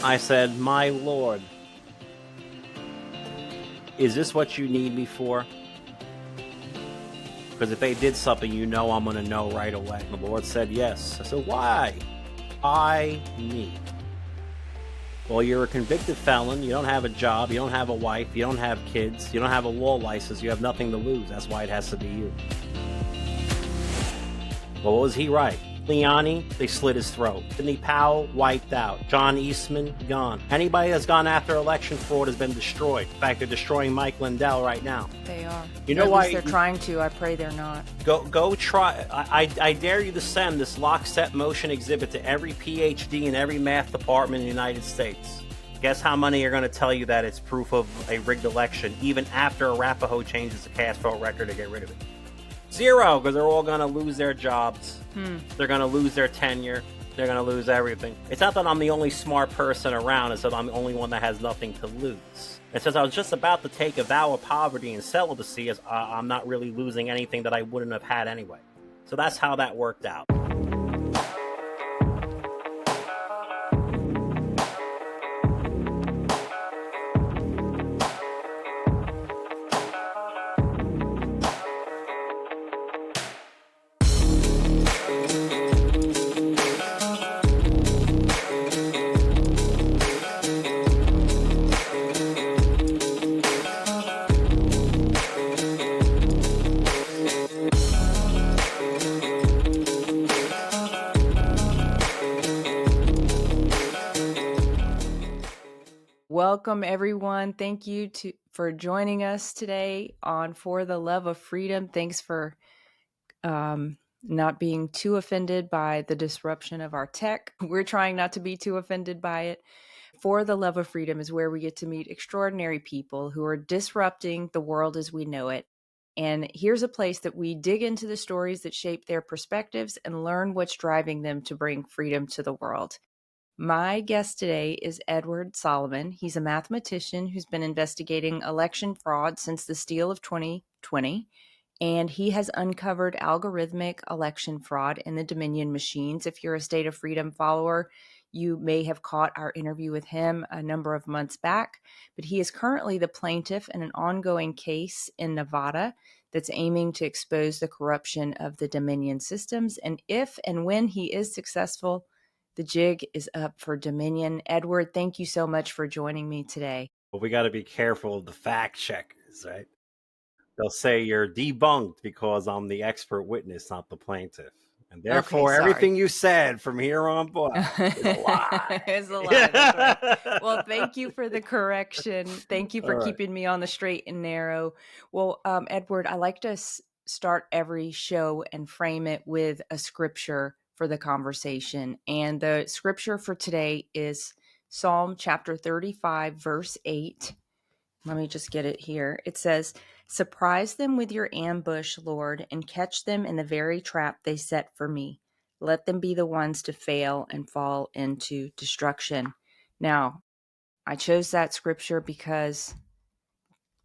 I said, my Lord, is this what you need me for? Because if they did something, you know I'm going to know right away. The Lord said yes. I said, why? Why me? Well, you're a convicted felon. You don't have a job. You don't have a wife. You don't have kids. You don't have a law license. You have nothing to lose. That's why it has to be you. Well, was he right? Leoni, they slit his throat. Sidney Powell, wiped out. John Eastman, gone. Anybody that's gone after election fraud has been destroyed. In fact, they're destroying Mike Lindell right now. They are. You know At why? least they're trying to. I pray they're not. Go try. I dare you to send this lockstep motion exhibit to every PhD in every math department in the United States. Guess how many are going to tell you that it's proof of a rigged election, even after Arapahoe changes the cast vote record to get rid of it? Zero, because they're all going to lose their jobs. They're going to lose their tenure. They're going to lose everything. It's not that I'm the only smart person around. It's that I'm the only one that has nothing to lose. And since I was just about to take a vow of poverty and celibacy, I'm not really losing anything that I wouldn't have had anyway. So that's how that worked out. Welcome, everyone. Thank you for joining us today on For the Love of Freedom. Thanks for not being too offended by the disruption of our tech. We're trying not to be too offended by it. For the Love of Freedom is where we get to meet extraordinary people who are disrupting the world as we know it. And here's a place that we dig into the stories that shape their perspectives and learn what's driving them to bring freedom to the world. My guest today is Edward Solomon. He's a mathematician who's been investigating election fraud since the steal of 2020, and he has uncovered algorithmic election fraud in the Dominion machines. If you're a State of Freedom follower, you may have caught our interview with him a number of months back, but he is currently the plaintiff in an ongoing case in Nevada that's aiming to expose the corruption of the Dominion systems. And if and when he is successful, the jig is up for Dominion. Edward, thank you so much for joining me today. But we got to be careful of the fact checkers, right? They'll say you're debunked because I'm the expert witness, not the plaintiff. And therefore, everything you said from here on board is a lie. It's a lie. That's right. Well, thank you for the correction. Thank you for keeping me on the straight and narrow. Well, Edward, I like to start every show and frame it with a scripture for the conversation. And the scripture for today is Psalm chapter 35, verse 8. Let me just get it here. It says, "Surprise them with your ambush, Lord, and catch them in the very trap they set for me. Let them be the ones to fail and fall into destruction." Now, I chose that scripture because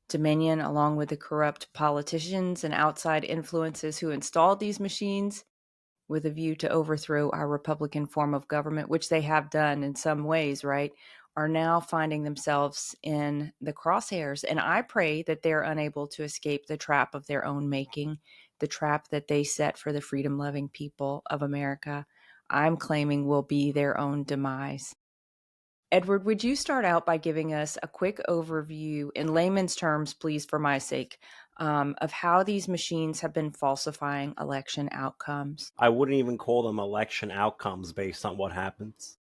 Dominion, along with the corrupt politicians and outside influences who installed these machines with a view to overthrow our Republican form of government, which they have done in some ways, right, are now finding themselves in the crosshairs. And I pray that they're unable to escape the trap of their own making, the trap that they set for the freedom-loving people of America. I'm claiming will be their own demise. Edward, would you start out by giving us a quick overview in layman's terms, please, for my sake, of how these machines have been falsifying election outcomes? I wouldn't even call them election outcomes based on what happens.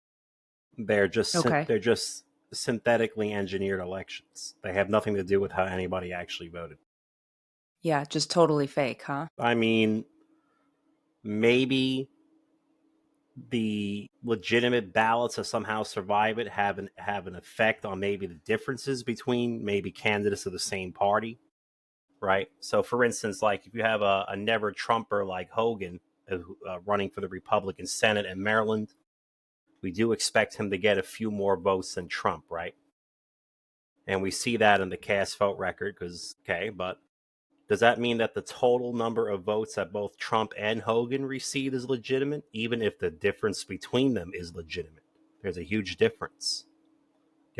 They're just synthetically engineered elections. They have nothing to do with how anybody actually voted. Yeah, just totally fake, huh? I mean, maybe the legitimate ballots that somehow survive it have an effect on maybe the differences between maybe candidates of the same party, right? So, for instance, like if you have a never Trumper like Hogan running for the Republican Senate in Maryland, we do expect him to get a few more votes than Trump, right? And we see that in the cast vote record but does that mean that the total number of votes that both Trump and Hogan received is legitimate, even if the difference between them is legitimate? There's a huge difference.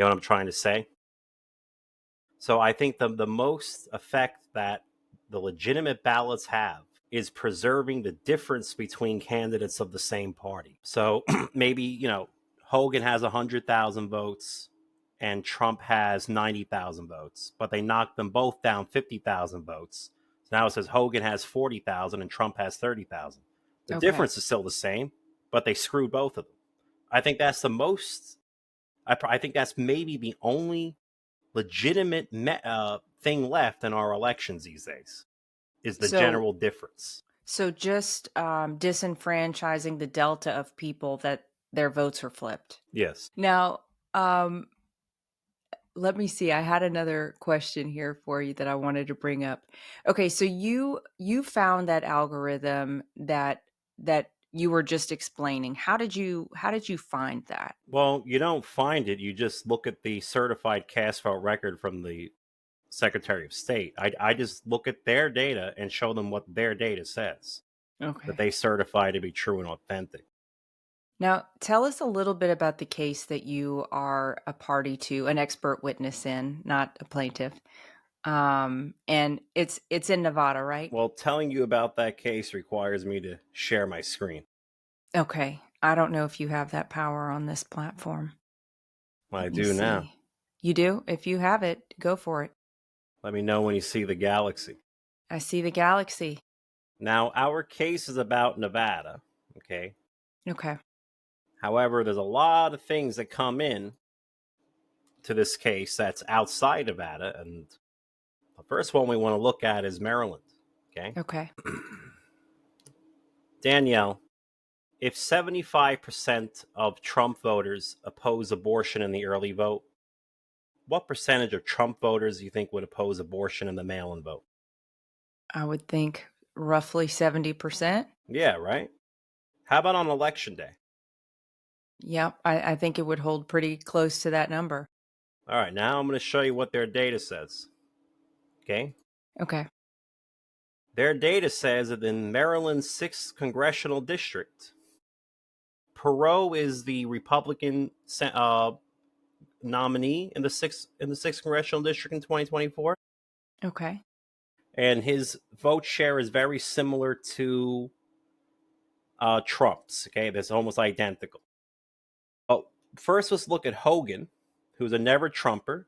You know what I'm trying to say? So I think the most effect that the legitimate ballots have is preserving the difference between candidates of the same party. So maybe, Hogan has 100,000 votes and Trump has 90,000 votes, but they knocked them both down 50,000 votes. So now it says Hogan has 40,000 and Trump has 30,000. The difference is still the same, but they screwed both of them. I think that's the most, I think that's maybe the only legitimate thing left in our elections these days is the general difference. So just disenfranchising the delta of people that their votes were flipped. Yes. Now, let me see. I had another question here for you that I wanted to bring up. Okay, so you found that algorithm that you were just explaining. How did you find that? Well, you don't find it. You just look at the certified cast vote record from the Secretary of State. I just look at their data and show them what their data says. Okay. That they certify to be true and authentic. Now, tell us a little bit about the case that you are a party to, an expert witness in, not a plaintiff. And it's in Nevada, right? Well, telling you about that case requires me to share my screen. Okay. I don't know if you have that power on this platform. I do now. You do? If you have it, go for it. Let me know when you see the galaxy. I see the galaxy. Now, our case is about Nevada, okay? Okay. However, there's a lot of things that come in to this case that's outside Nevada, and the first one we want to look at is Maryland, okay? Okay. Danielle, if 75% of Trump voters oppose abortion in the early vote, what percentage of Trump voters do you think would oppose abortion in the mail-in vote? I would think roughly 70%. Yeah, right? How about on election day? Yep, I think it would hold pretty close to that number. All right, now I'm going to show you what their data says. Okay? Okay. Their data says that in Maryland's 6th congressional district, Perot is the Republican nominee in the 6th congressional district in 2024. Okay. And his vote share is very similar to Trump's. Okay, that's almost identical. Well, first let's look at Hogan, who's a never Trumper.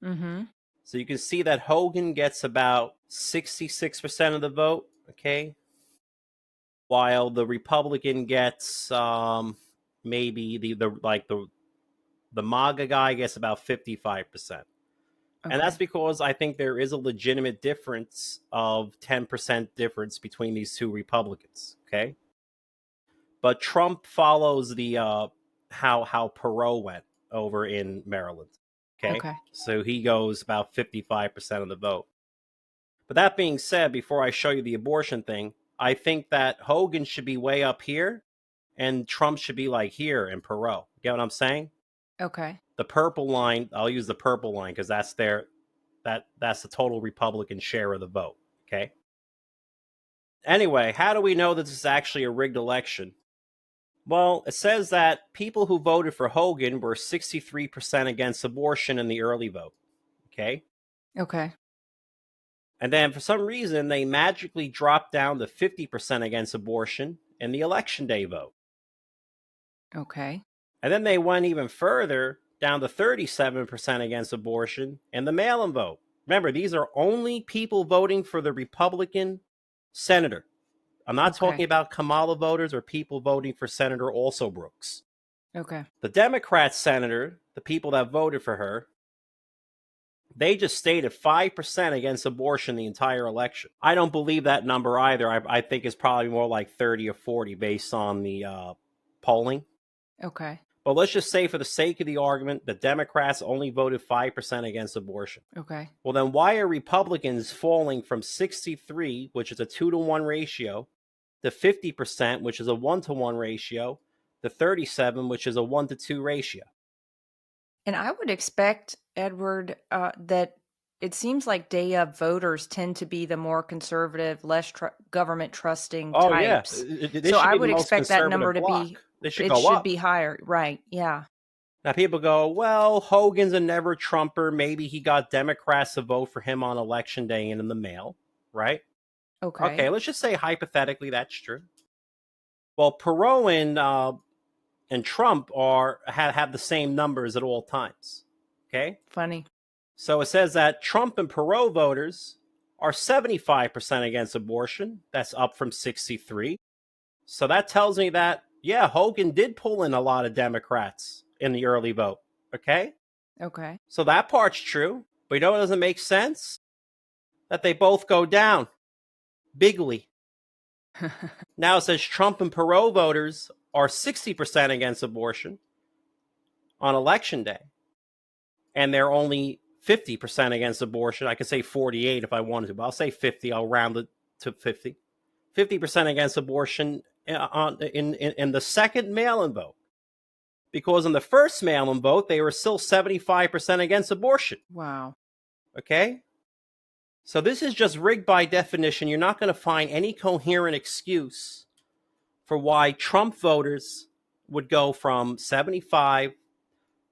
Mm-hmm. So you can see that Hogan gets about 66% of the vote, okay? While the Republican gets maybe the MAGA guy gets about 55%. Okay. And that's because I think there is a legitimate difference of 10% difference between these two Republicans, okay? But Trump follows the how Perot went over in Maryland. Okay. So he goes about 55% of the vote. But that being said, before I show you the abortion thing, I think that Hogan should be way up here and Trump should be like here in Perot. Get what I'm saying? Okay. The purple line, I'll use the purple line because that's that's the total Republican share of the vote. Okay. Anyway, how do we know that this is actually a rigged election? Well, it says that people who voted for Hogan were 63% against abortion in the early vote. Okay. Okay. And then for some reason, they magically dropped down to 50% against abortion in the election day vote. Okay. And then they went even further down to 37% against abortion in the mail-in vote. Remember, these are only people voting for the Republican senator. I'm not talking about Kamala voters or people voting for Senator Also Brooks. Okay. The Democrat senator, the people that voted for her, they just stayed at 5% against abortion the entire election. I don't believe that number either. I think it's probably more like 30 or 40 based on the polling. Okay. But let's just say for the sake of the argument, the Democrats only voted 5% against abortion. Okay. Well, then why are Republicans falling from 63, which is a 2-to-1 ratio, to 50%, which is a 1-to-1 ratio, to 37, which is a 1-to-2 ratio? And I would expect, Edward, that it seems like day of voters tend to be the more conservative, less government trusting types. Yeah. So I would expect that number to be, it should go up. Be higher. Right. Yeah. Now, people go, well, Hogan's a never Trumper. Maybe he got Democrats to vote for him on election day and in the mail, right? Okay, Okay. let's just say hypothetically that's true. Well, Perot and Trump have the same numbers at all times. Okay? Funny. So it says that Trump and Perot voters are 75% against abortion. That's up from 63. So that tells me that, yeah, Hogan did pull in a lot of Democrats in the early vote. Okay? Okay. So that part's true. But you know what doesn't make sense? That they both go down bigly. Now it says Trump and Perot voters are 60% against abortion on election day. And they're only 50% against abortion. I could say 48 if I wanted to, but I'll say 50. I'll round it to 50. 50% against abortion in the second mail-in vote. Because in the first mail-in vote, they were still 75% against abortion. Wow. Okay? So this is just rigged by definition. You're not going to find any coherent excuse for why Trump voters would go from 75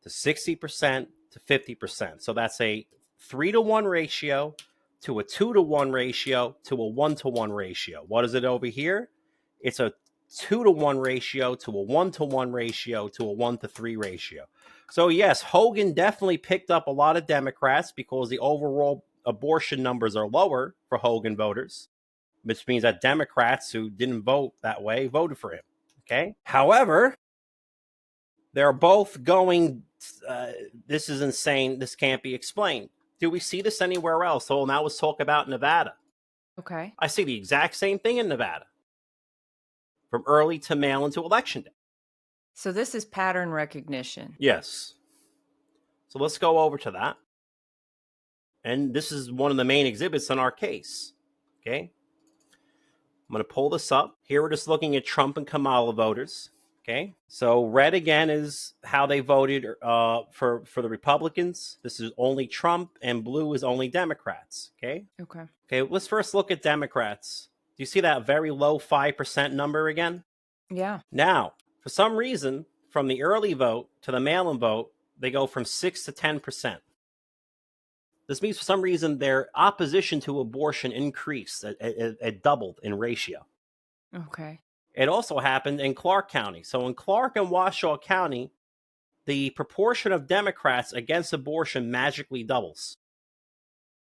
to 60% to 50%. So that's a 3-to-1 ratio to a 2-to-1 ratio to a 1-to-1 ratio. What is it over here? It's a 2-to-1 ratio to a 1-to-1 ratio to a 1-to-3 ratio. So yes, Hogan definitely picked up a lot of Democrats because the overall abortion numbers are lower for Hogan voters, which means that Democrats who didn't vote that way voted for him. Okay. However, they're both going, this is insane. This can't be explained. Do we see this anywhere else? So now let's talk about Nevada. Okay. I see the exact same thing in Nevada, from early to mail into election day. So this is pattern recognition. Yes. So let's go over to that. And this is one of the main exhibits in our case. Okay. I'm going to pull this up. Here we're just looking at Trump and Kamala voters. Okay. So red again is how they voted for the Republicans. This is only Trump, and blue is only Democrats. Okay. Okay. Okay. Let's first look at Democrats. Do you see that very low 5% number again? Yeah. Now, for some reason, from the early vote to the mail-in vote, they go from 6 to 10%. This means for some reason their opposition to abortion increased. It doubled in ratio. Okay. It also happened in Clark County. So in Clark and Washoe County, the proportion of Democrats against abortion magically doubles.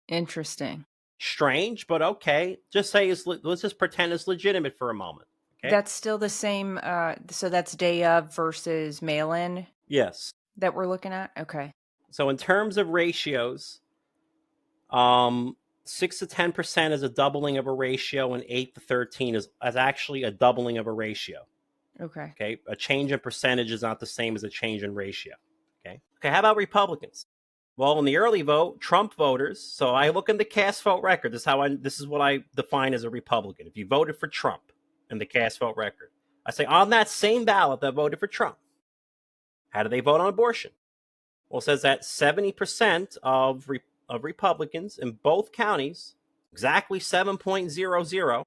Interesting. Strange, but okay. Just say let's just pretend it's legitimate for a moment. Okay? That's still the same. So that's day of versus mail-in Yes. that we're looking at. Okay. So in terms of ratios, 6 to 10% is a doubling of a ratio, and 8 to 13 is actually a doubling of a ratio. Okay. Okay. A change in percentage is not the same as a change in ratio. Okay. Okay. How about Republicans? Well, in the early vote, Trump voters. So I look in the cast vote record. This is what I define as a Republican. If you voted for Trump in the cast vote record, I say on that same ballot that voted for Trump, how do they vote on abortion? Well, it says that 70% of Republicans in both counties, exactly 7.00,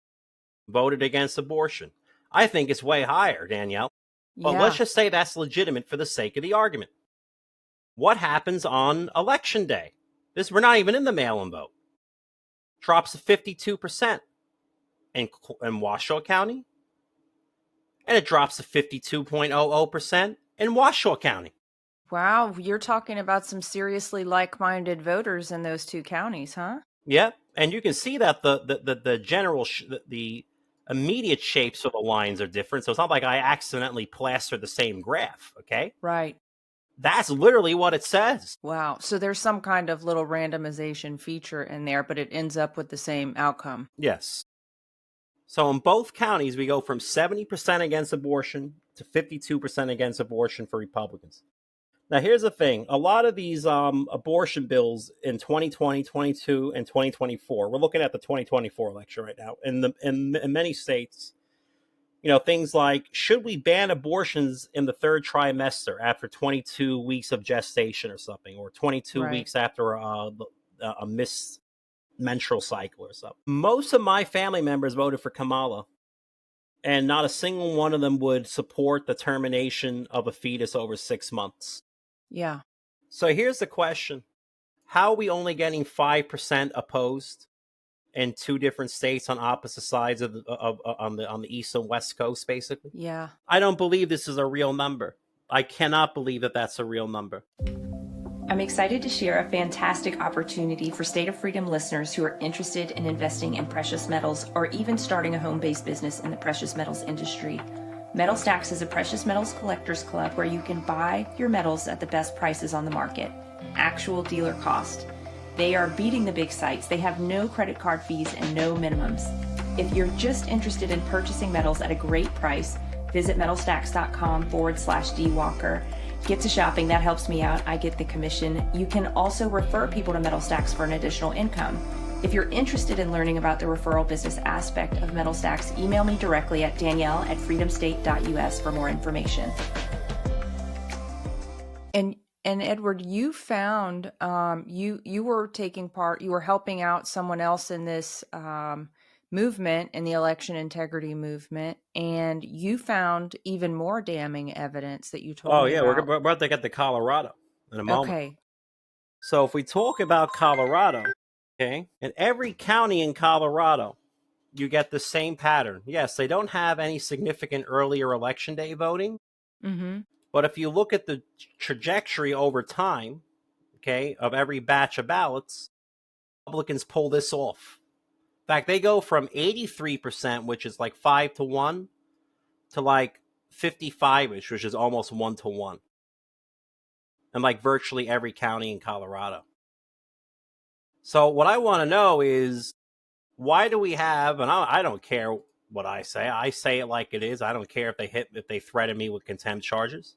voted against abortion. I think it's way higher, Danielle. But Yeah. let's just say that's legitimate for the sake of the argument. What happens on election day? We're not even in the mail-in vote. Drops to 52% in Washoe County. And it drops to 52.00% in Washoe County. Wow, you're talking about some seriously like-minded voters in those two counties, huh? Yep, and you can see that the general the immediate shapes of the lines are different. So it's not like I accidentally plastered the same graph. Okay, Right. that's literally what it says. Wow. So there's some kind of little randomization feature in there, but it ends up with the same outcome. Yes. So in both counties, we go from 70% against abortion to 52% against abortion for Republicans. Now, here's the thing. A lot of these abortion bills in 2020, 22, and 2024, we're looking at the 2024 election right now, in many states, things like, should we ban abortions in the third trimester after 22 weeks of gestation or something, or 22 Right. weeks after a missed menstrual cycle or something? Most of my family members voted for Kamala, and not a single one of them would support the termination of a fetus over 6 months. Yeah. So here's the question. How are we only getting 5% opposed in two different states on opposite sides of on the east and west coast, basically? Yeah. I don't believe this is a real number. I cannot believe that that's a real number. I'm excited to share a fantastic opportunity for State of Freedom listeners who are interested in investing in precious metals or even starting a home-based business in the precious metals industry. Metal Stacks is a precious metals collectors club where you can buy your metals at the best prices on the market, actual dealer cost. They are beating the big sites. They have no credit card fees and no minimums. If you're just interested in purchasing metals at a great price, visit metalstacks.com/dwalker. Get to shopping. That helps me out. I get the commission. You can also refer people to Metal Stacks for an additional income. If you're interested in learning about the referral business aspect of Metal Stacks, email me directly at Danielle@freedomstate.us for more information. And Edward, you found you were taking part. You were helping out someone else in this movement, in the election integrity movement, and you found even more damning evidence that you told me about. We're about to get to Colorado in a moment. Okay. So if we talk about Colorado, okay, in every county in Colorado, you get the same pattern. Yes, they don't have any significant earlier election day voting, Mm-hmm. but if you look at the trajectory over time, okay, of every batch of ballots, Republicans pull this off. In fact, they go from 83%, which is like 5-1, to like 55-ish, which is almost 1-1. And like virtually every county in Colorado. So what I want to know is, why do we have, and I don't care what I say it like it is. I don't care if they threaten me with contempt charges.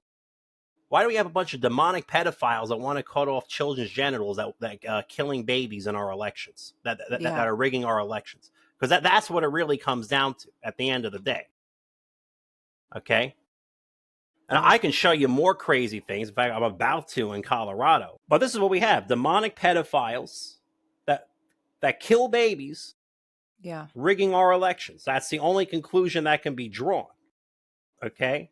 Why do we have a bunch of demonic pedophiles that want to cut off children's genitals, that killing babies in our elections, that are rigging our elections? Because that's what it really comes down to at the end of the day. Okay? And I can show you more crazy things. In fact, I'm about to in Colorado. But this is what we have. Demonic pedophiles that kill babies, rigging our elections. That's the only conclusion that can be drawn. Okay?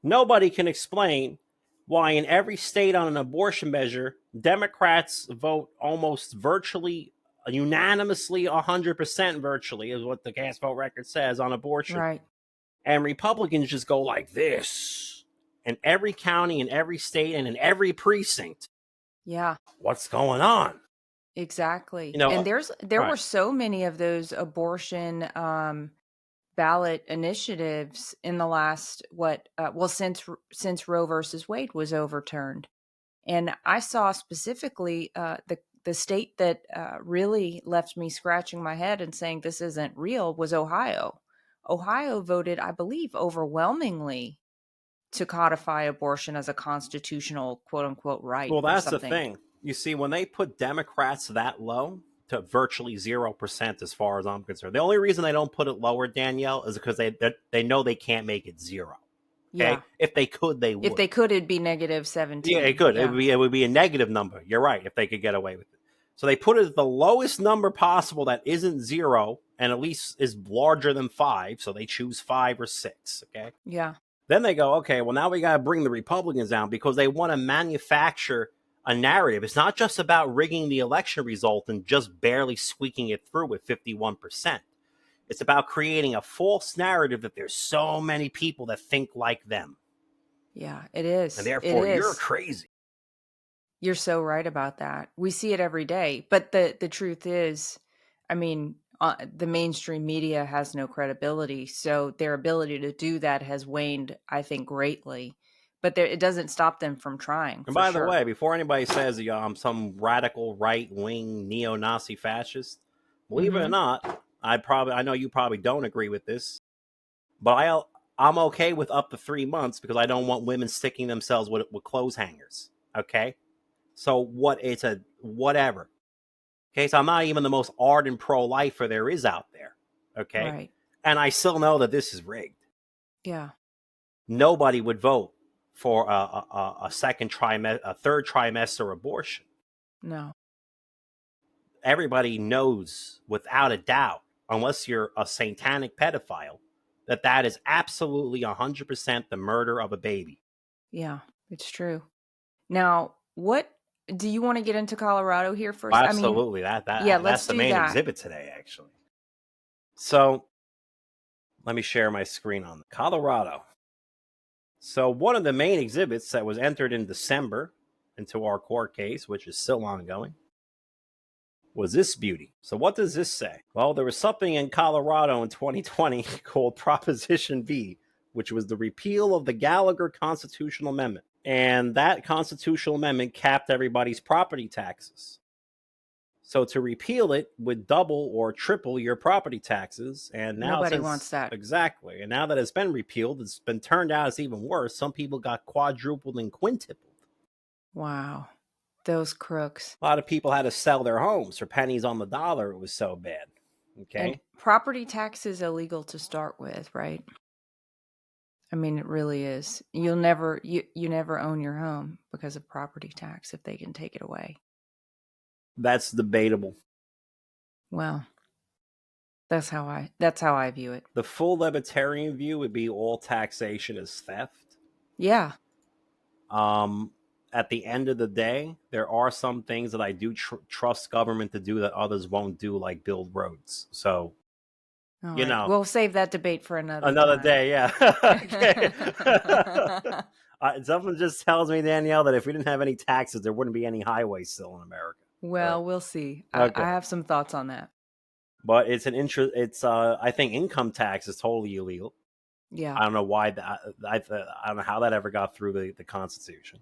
Nobody can explain why in every state on an abortion measure, Democrats vote almost virtually, unanimously, 100% virtually, is what the cast vote record says on abortion. Right. And Republicans just go like this in every county, in every state, and in every precinct. Yeah. What's going on? Exactly. You know, And there were so many of those abortion ballot initiatives in the last since Roe versus Wade was overturned. And I saw specifically the state that really left me scratching my head and saying this isn't real was Ohio. Ohio voted, I believe, overwhelmingly to codify abortion as a constitutional quote unquote right. Well, that's the thing. You see, when they put Democrats that low to virtually 0%, as far as I'm concerned, the only reason they don't put it lower, Danielle, is because they know they can't make it 0. Okay? Yeah. If they could, they would. If they could, it'd be -17. Yeah, it could. Yeah. It would be a negative number. You're right, if they could get away with it. So they put it at the lowest number possible that isn't 0 and at least is larger than 5. So they choose 5 or 6. Okay. Yeah. Then they go, okay, well, now we got to bring the Republicans down because they want to manufacture a narrative. It's not just about rigging the election result and just barely squeaking it through with 51%. It's about creating a false narrative that there's so many people that think like them. Yeah, it is. And therefore, you're crazy. You're so right about that. We see it every day. But the truth is, I mean, the mainstream media has no credibility. So their ability to do that has waned, I think, greatly. But it doesn't stop them from trying. And by the way, before anybody says I'm some radical right-wing neo-Nazi fascist, believe it or not, I know you probably don't agree with this, but I'm okay with up to 3 months because I don't want women sticking themselves with clothes hangers. Okay, so whatever. Okay, so I'm not even the most ardent pro-lifer there is out there. Okay, right. And I still know that this is rigged. Yeah, nobody would vote for a third trimester abortion. No. Everybody knows without a doubt, unless you're a satanic pedophile, that is absolutely 100% the murder of a baby. Yeah, it's true. Now, what do you want to get into Colorado here first? Absolutely. Yeah, That's let's the do main that. exhibit today, actually. So let me share my screen on Colorado. So one of the main exhibits that was entered in December into our court case, which is still ongoing, was this beauty. So what does this say? Well, there was something in Colorado in 2020 called Proposition B, which was the repeal of the Gallagher Constitutional Amendment. And that constitutional amendment capped everybody's property taxes. So to repeal it would double or triple your property taxes. And now Nobody wants that. Exactly. And now that it's been repealed, it's been turned out as even worse. Some people got quadrupled and quintupled. Wow. Those crooks. A lot of people had to sell their homes for pennies on the dollar. It was so bad. Okay. And property tax is illegal to start with, right? I mean, it really is. You never own your home because of property tax if they can take it away. That's debatable. Well, that's how I view it. The full libertarian view would be all taxation is theft. Yeah. At the end of the day, there are some things that I do trust government to do that others won't do, like build roads. So, All you right. know, We'll save that debate for another time. day. Yeah. Okay. Someone just tells me, Danielle, that if we didn't have any taxes, there wouldn't be any highways still in America. Well, we'll see. Okay. I have some thoughts on that. But it's an interest. It's I think income tax is totally illegal. Yeah. I don't know why that. I don't know how that ever got through the Constitution.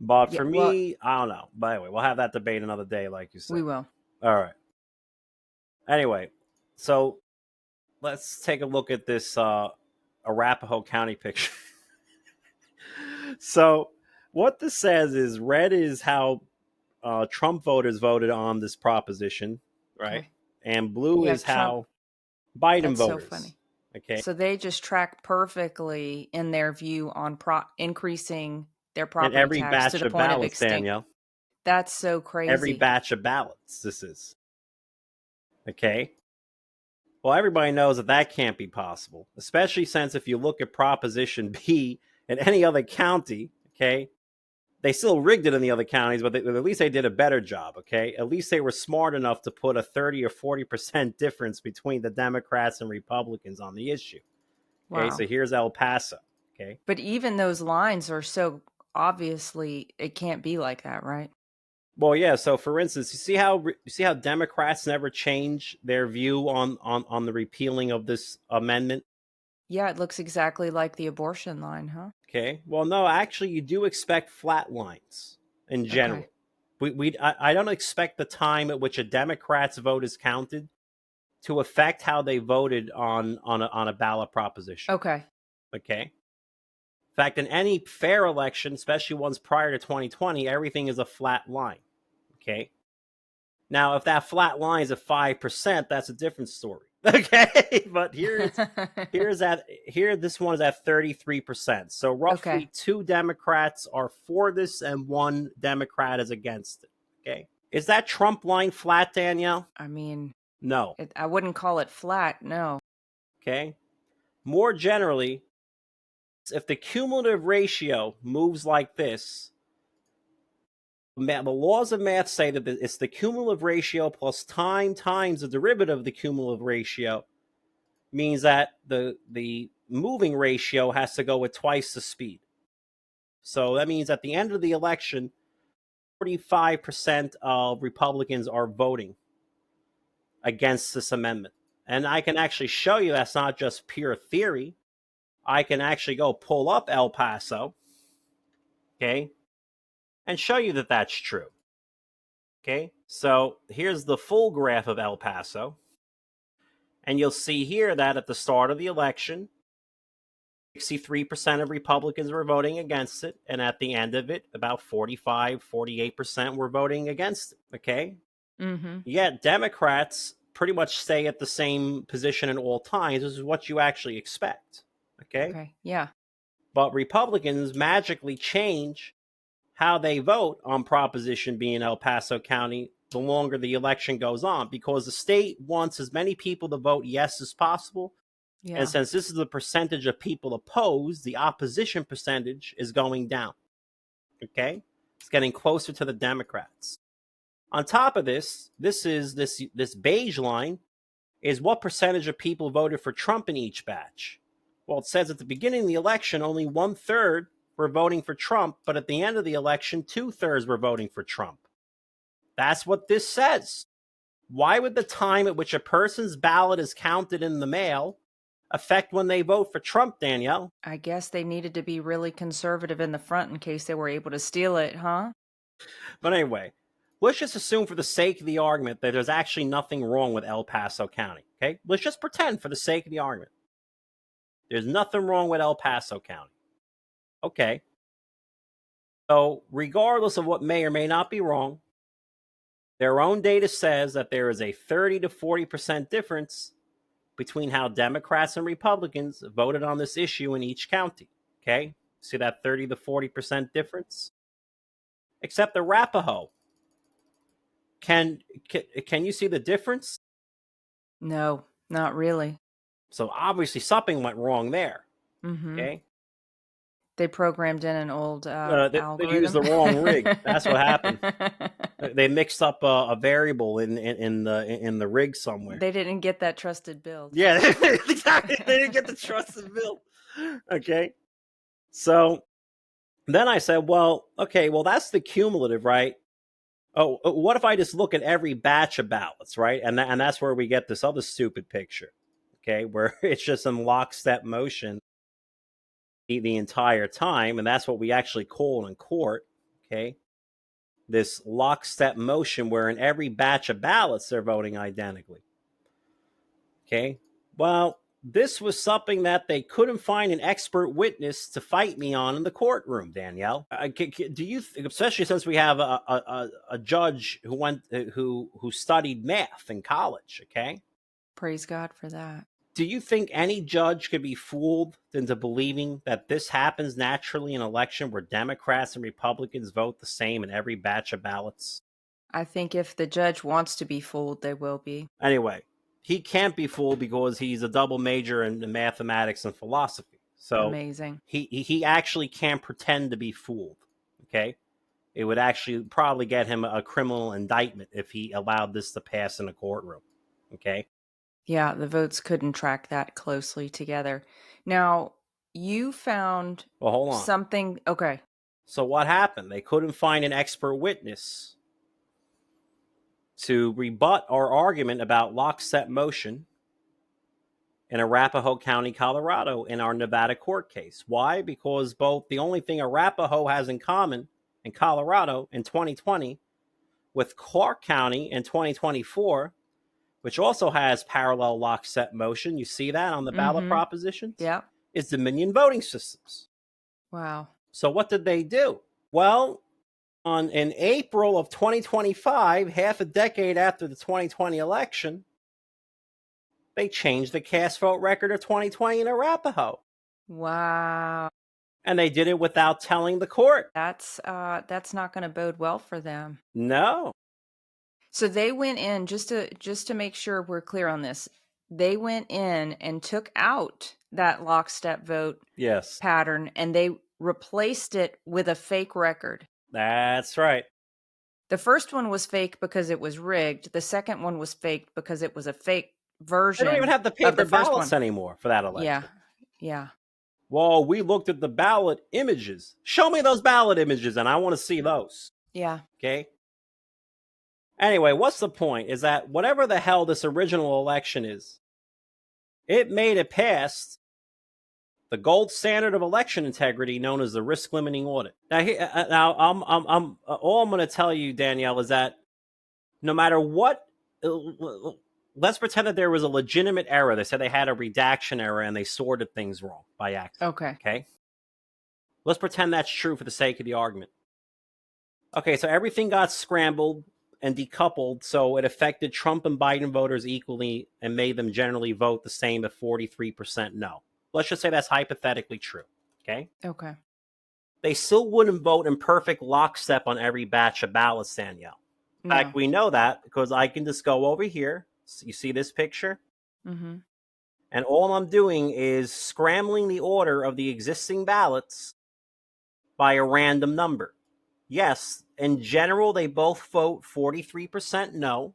But for me, I don't know. But anyway, we'll have that debate another day, like you said. We will. All right. Anyway, so let's take a look at this Arapahoe County picture. So what this says is red is how Trump voters voted on this proposition, right? Okay. And blue is how Biden voters. That's so funny. Okay. So they just track perfectly in their view on increasing their property and every tax batch to the of point ballots, of extinction. Danielle. That's so crazy. Every batch of ballots, this is. Okay. Well, everybody knows that that can't be possible, especially since if you look at Proposition B in any other county, okay, they still rigged it in the other counties, but at least they did a better job, okay? At least they were smart enough to put a 30 or 40% difference between the Democrats and Republicans on the issue. Okay, wow. So here's El Paso, okay? But even those lines are so obviously, it can't be like that, right? Well, yeah. So, for instance, you see how Democrats never change their view on the repealing of this amendment? Yeah, it looks exactly like the abortion line, huh? Okay. Well, no, actually, you do expect flat lines in general. Okay. I don't expect the time at which a Democrat's vote is counted to affect how they voted on a ballot proposition. Okay. Okay. In fact, in any fair election, especially ones prior to 2020, everything is a flat line. Okay. Now, if that flat line is at 5%, that's a different story. Okay. But this one is at 33%. So roughly 2 Democrats are for this and 1 Democrat is against it. Okay. Is that Trump line flat, Danielle? I mean, no. I wouldn't call it flat. No. Okay. More generally, if the cumulative ratio moves like this, the laws of math say that it's the cumulative ratio plus time times the derivative of the cumulative ratio means that the moving ratio has to go at twice the speed. So that means at the end of the election, 45% of Republicans are voting against this amendment. And I can actually show you that's not just pure theory. I can actually go pull up El Paso, okay, and show you that that's true. Okay, so here's the full graph of El Paso. And you'll see here that at the start of the election, 63% of Republicans were voting against it. And at the end of it, about 48% were voting against it. Okay? Mm-hmm. Yet Democrats pretty much stay at the same position at all times. This is what you actually expect. Okay? Yeah. But Republicans magically change how they vote on Proposition B in El Paso County the longer the election goes on, because the state wants as many people to vote yes as possible. Yeah. And since this is the percentage of people opposed, the opposition percentage is going down. Okay? It's getting closer to the Democrats. On top of this beige line is what percentage of people voted for Trump in each batch. Well, it says at the beginning of the election, only 1/3 were voting for Trump, but at the end of the election, 2/3 were voting for Trump. That's what this says. Why would the time at which a person's ballot is counted in the mail affect when they vote for Trump, Danielle? I guess they needed to be really conservative in the front in case they were able to steal it, huh? But anyway, let's just assume for the sake of the argument that there's actually nothing wrong with El Paso County. Okay? Let's just pretend for the sake of the argument. There's nothing wrong with El Paso County. Okay. So, regardless of what may or may not be wrong, their own data says that there is a 30 to 40% difference between how Democrats and Republicans voted on this issue in each county. Okay? See that 30 to 40% difference? Except Arapahoe. Can you see the difference? No, not really. So obviously something went wrong there. Okay? They programmed in an old They algorithm. used the wrong rig. That's what happened. They mixed up a variable in the rig somewhere. They didn't get that trusted build. Yeah, exactly. They didn't get the trusted build. Okay. So then I said, well, okay, well, that's the cumulative, right? Oh, what if I just look at every batch of ballots, right? And that's where we get this other stupid picture, okay, where it's just in lockstep motion the entire time, and that's what we actually call in court, okay? This lockstep motion where in every batch of ballots they're voting identically. Okay? Well, this was something that they couldn't find an expert witness to fight me on in the courtroom, Danielle. Do you, especially since we have a judge who studied math in college, okay? Praise God for that. Do you think any judge could be fooled into believing that this happens naturally in an election where Democrats and Republicans vote the same in every batch of ballots? I think if the judge wants to be fooled, they will be. Anyway, he can't be fooled because he's a double major in mathematics and philosophy. So amazing. He actually can't pretend to be fooled. Okay? It would actually probably get him a criminal indictment if he allowed this to pass in a courtroom. Okay? Yeah, the votes couldn't track that closely together. Now, you found hold on. something. Okay. So what happened? They couldn't find an expert witness to rebut our argument about lockstep motion in Arapahoe County, Colorado, in our Nevada court case. Why? Because the only thing Arapahoe has in common in Colorado in 2020 with Clark County in 2024, which also has parallel lockstep motion, you see that on the ballot propositions? Yeah. Is Dominion voting systems. Wow. So what did they do? Well, in April of 2025, half a decade after the 2020 election, they changed the cast vote record of 2020 in Arapahoe. Wow. And they did it without telling the court. That's not going to bode well for them. No. So they went in just to make sure we're clear on this. They went in and took out that lockstep vote pattern and they replaced it with a fake record. That's right. The first one was fake because it was rigged. The second one was fake because it was a fake version. They don't even have the paper ballots anymore for that election. Yeah. Well, we looked at the ballot images. Show me those ballot images, and I want to see those. Yeah. Okay? Anyway, what's the point? Is that whatever the hell this original election is, it made it past the gold standard of election integrity known as the risk limiting audit. Now, all I'm going to tell you, Danielle, is that no matter what, let's pretend that there was a legitimate error. They said they had a redaction error and they sorted things wrong by accident. Okay. Let's pretend that's true for the sake of the argument. Okay, so everything got scrambled and decoupled, so it affected Trump and Biden voters equally and made them generally vote the same at 43% no. Let's just say that's hypothetically true. Okay. They still wouldn't vote in perfect lockstep on every batch of ballots, Danielle. In fact, we know that because I can just go over here. You see this picture? And all I'm doing is scrambling the order of the existing ballots by a random number. Yes, in general, they both vote 43% no.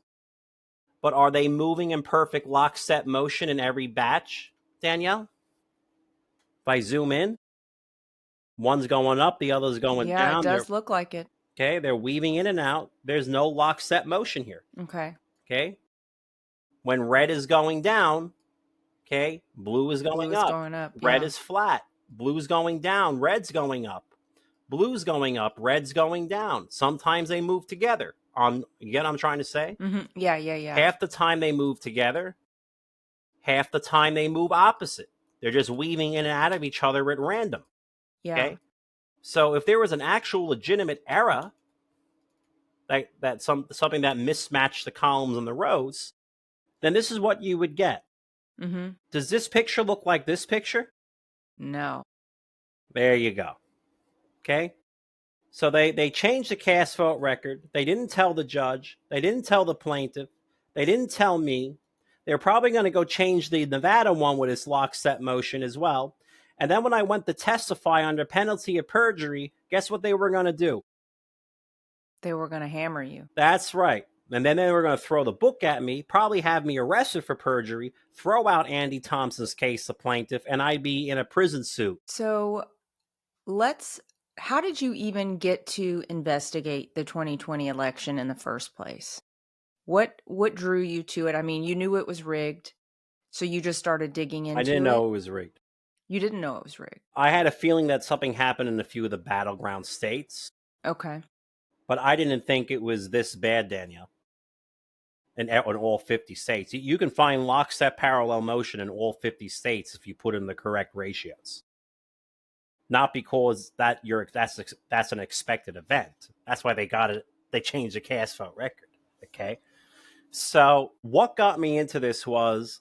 But are they moving in perfect lockstep motion in every batch, Danielle? If I zoom in, one's going up, the other's going Yeah, it down. does look like it. Okay, they're weaving in and out. There's no lockstep motion here. Okay. Okay. When red is going down, okay, blue is Blue going is up. going up. Red Yeah. is flat. Blue's going down. Red's going up. Blue's going up. Red's going down. Sometimes they move together. You get what I'm trying to say? Yeah. Half the time they move together. Half the time they move opposite. They're just weaving in and out of each other at random. Yeah. Okay. So if there was an actual legitimate error, something that mismatched the columns and the rows, then this is what you would get. Mm-hmm. Does this picture look like this picture? No. There you go. Okay. So they changed the cast vote record. They didn't tell the judge. They didn't tell the plaintiff. They didn't tell me. They're probably going to go change the Nevada one with its lockstep motion as well. And then when I went to testify under penalty of perjury, guess what they were going to do? They were going to hammer you. That's right. And then they were going to throw the book at me, probably have me arrested for perjury, throw out Andy Thompson's case, the plaintiff, and I'd be in a prison suit. So how did you even get to investigate the 2020 election in the first place? What drew you to it? I mean, you knew it was rigged, so you just started digging into it. I didn't know it was rigged. You didn't know it was rigged. I had a feeling that something happened in a few of the battleground states. Okay. But I didn't think it was this bad, Danielle, in all 50 states. You can find lockstep parallel motion in all 50 states if you put in the correct ratios. Not because that's an expected event. That's why they got it. They changed the cast vote record. Okay. So what got me into this was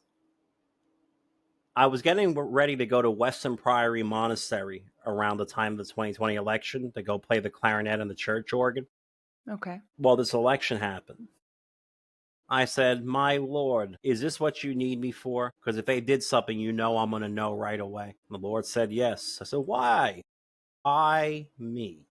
I was getting ready to go to Western Priory Monastery around the time of the 2020 election to go play the clarinet and the church organ. Okay. Well, this election happened. I said, my Lord, is this what you need me for? Because if they did something, you know I'm going to know right away. And the Lord said, yes. I said, why? Why me?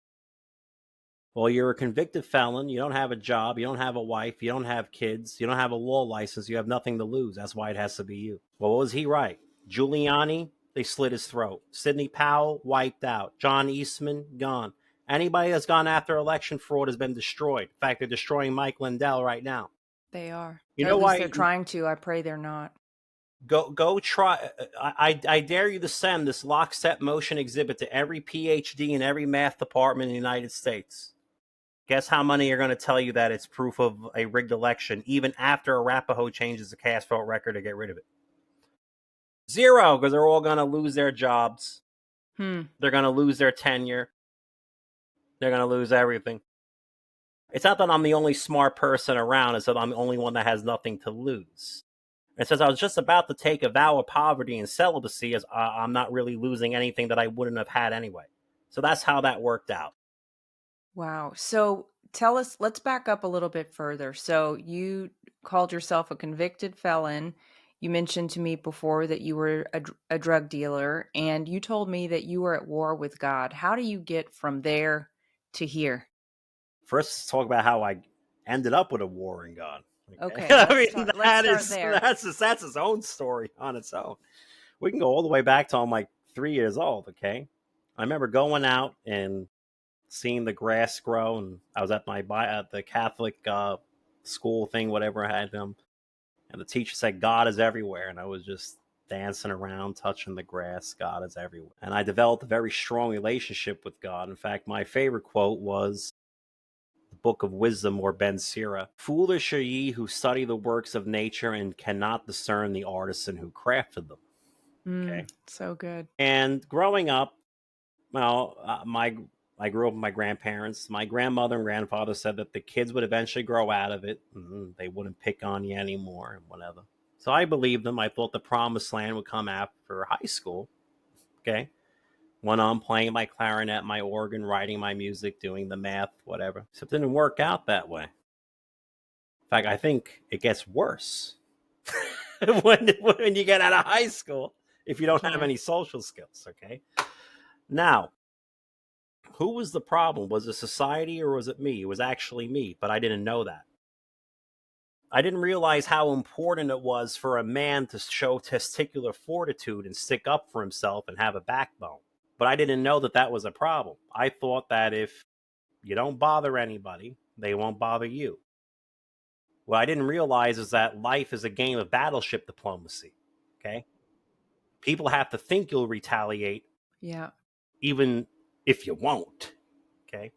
Well, you're a convicted felon. You don't have a job. You don't have a wife. You don't have kids. You don't have a law license. You have nothing to lose. That's why it has to be you. Well, what was he right? Giuliani, they slit his throat. Sidney Powell, wiped out. John Eastman, gone. Anybody that's gone after election fraud has been destroyed. In fact, they're destroying Mike Lindell right now. They are. You At know least why? They're trying to. I pray they're not. Go try. I dare you to send this lockstep motion exhibit to every PhD in every math department in the United States. Guess how many are going to tell you that it's proof of a rigged election, even after Arapahoe changes the cast vote record to get rid of it? 0, because they're all going to lose their jobs. They're going to lose their tenure. They're going to lose everything. It's not that I'm the only smart person around. It's that I'm the only one that has nothing to lose. It says I was just about to take a vow of poverty and celibacy as I'm not really losing anything that I wouldn't have had anyway. So that's how that worked out. Wow. So tell us, let's back up a little bit further. So you called yourself a convicted felon. You mentioned to me before that you were a drug dealer, and you told me that you were at war with God. How do you get from there to here? First, let's talk about how I ended up with a war in God. Okay, Let's start there. That's its own story on its own. We can go all the way back till I'm like 3 years old. Okay, I remember going out and seeing the grass grow, and I was at the Catholic school thing, whatever I had them, and the teacher said God is everywhere, and I was just dancing around, touching the grass. God is everywhere, and I developed a very strong relationship with God. In fact, my favorite quote was the Book of Wisdom, or Ben Sira: "Foolish are ye who study the works of nature and cannot discern the artisan who crafted them." Okay, So good. and growing up, well, I grew up with my grandparents. My grandmother and grandfather said that the kids would eventually grow out of it. And they wouldn't pick on you anymore and whatever. So I believed them. I thought the promised land would come after high school. Okay. Went on playing my clarinet, my organ, writing my music, doing the math, whatever. So it didn't work out that way. In fact, I think it gets worse when you get out of high school if you don't have any social skills. Okay. Now, Who was the problem? Was it society or was it me? It was actually me, but I didn't know that. I didn't realize how important it was for a man to show testicular fortitude and stick up for himself and have a backbone. But I didn't know that that was a problem. I thought that if you don't bother anybody, they won't bother you. What I didn't realize is that life is a game of battleship diplomacy. Okay? People have to think you'll retaliate. Yeah. Even if you won't. Okay?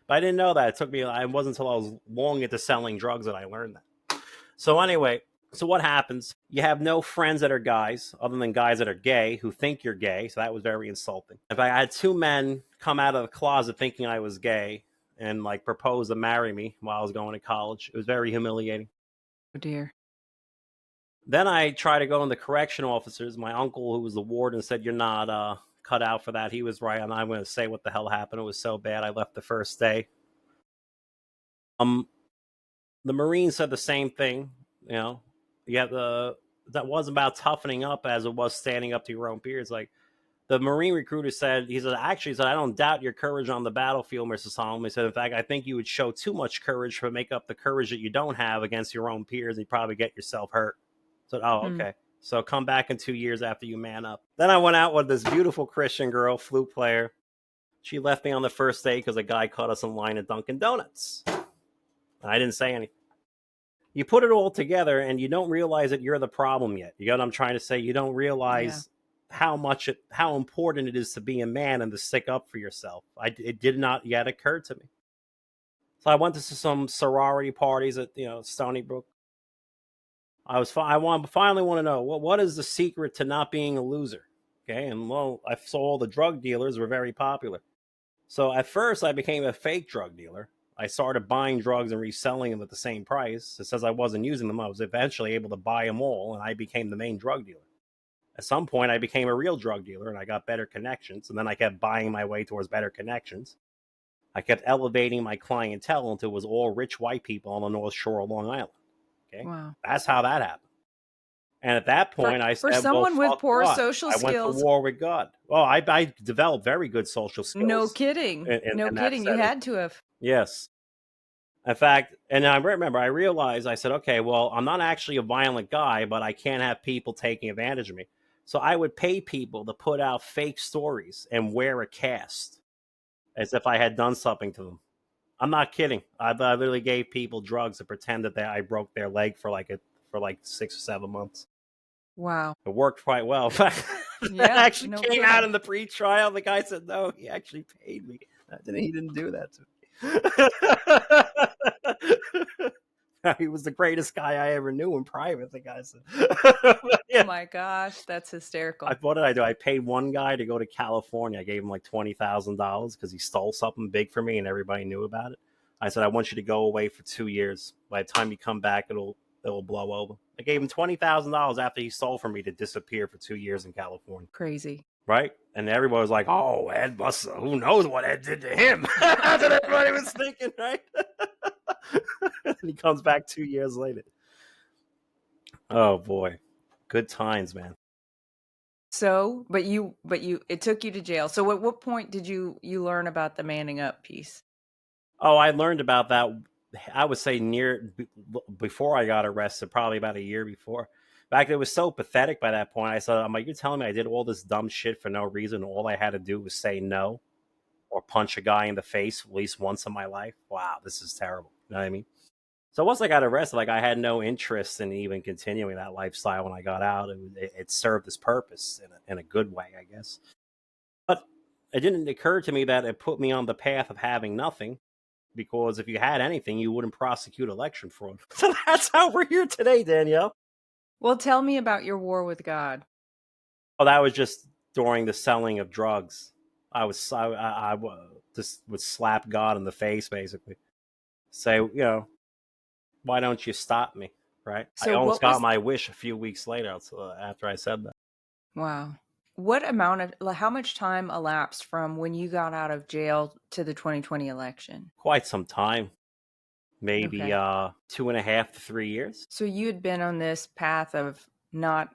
But I didn't know that. It wasn't until I was long into selling drugs that I learned that. So anyway, so what happens? You have no friends that are guys, other than guys that are gay, who think you're gay. So that was very insulting. If I had two men come out of the closet thinking I was gay and like propose to marry me while I was going to college, it was very humiliating. Oh dear. Then I tried to go in the correction officers. My uncle, who was the warden, said, "You're not cut out for that." He was right. I'm not going to say what the hell happened. It was so bad. I left the first day. The Marines said the same thing. You know, that wasn't about toughening up as it was standing up to your own peers. Like the Marine recruiter said, he said, "I don't doubt your courage on the battlefield, Mr. Solomon." He said, "In fact, I think you would show too much courage to make up the courage that you don't have against your own peers. And you probably get yourself hurt." So, okay. So come back in 2 years after you man up. Then I went out with this beautiful Christian girl, flute player. She left me on the first day because a guy caught us in line at Dunkin' Donuts. I didn't say anything. You put it all together and you don't realize that you're the problem yet. You know what I'm trying to say? You don't realize how important it is to be a man and to stick up for yourself. It did not yet occur to me. So I went to some sorority parties at Stony Brook. I finally want to know what is the secret to not being a loser. Okay, and well, I saw all the drug dealers were very popular. So at first, I became a fake drug dealer. I started buying drugs and reselling them at the same price. It says I wasn't using them. I was eventually able to buy them all, and I became the main drug dealer. At some point, I became a real drug dealer, and I got better connections. And then I kept buying my way towards better connections. I kept elevating my clientele until it was all rich white people on the North Shore of Long Island. Okay, wow, that's how that happened. And at that point, I said, for someone with poor social skills, I went to war with God. Well, I developed very good social skills. No kidding. No kidding. You had to have. Yes. In fact, and I remember, I realized, I said, okay, well, I'm not actually a violent guy, but I can't have people taking advantage of me. So I would pay people to put out fake stories and wear a cast as if I had done something to them. I'm not kidding. I literally gave people drugs to pretend that I broke their leg for like 6 or 7 months. Wow. It worked quite well. It actually came out in the pre-trial. The guy said, no, he actually paid me. He didn't do that to me. He was the greatest guy I ever knew in private, the guy said. Oh my gosh, that's hysterical. What did I do? I paid one guy to go to California. I gave him like $20,000 because he stole something big for me and everybody knew about it. I said, I want you to go away for 2 years. By the time you come back, it'll blow over. I gave him $20,000 after he stole from me to disappear for 2 years in California. Crazy. Right? And everybody was like, oh, Ed must, who knows what Ed did to him? That's what everybody was thinking, right? And he comes back 2 years later. Oh, boy. Good times, man. So, but it took you to jail. So at what point did you learn about the manning up piece? Oh, I learned about that, I would say before I got arrested, probably about a year before. In fact, it was so pathetic by that point. I said, I'm like, you're telling me I did all this dumb shit for no reason. All I had to do was say no or punch a guy in the face at least once in my life. Wow, this is terrible. You know what I mean? So once I got arrested, like I had no interest in even continuing that lifestyle when I got out. It served its purpose in a good way, I guess. But it didn't occur to me that it put me on the path of having nothing. Because if you had anything, you wouldn't prosecute election fraud. So that's how we're here today, Danielle. Well, tell me about your war with God. Oh, that was just during the selling of drugs. I just would slap God in the face, basically. Say, why don't you stop me, right? So I almost got my wish a few weeks later after I said that. Wow. How much time elapsed from when you got out of jail to the 2020 election? Quite some time. Maybe 2.5 to 3 years. So you had been on this path of not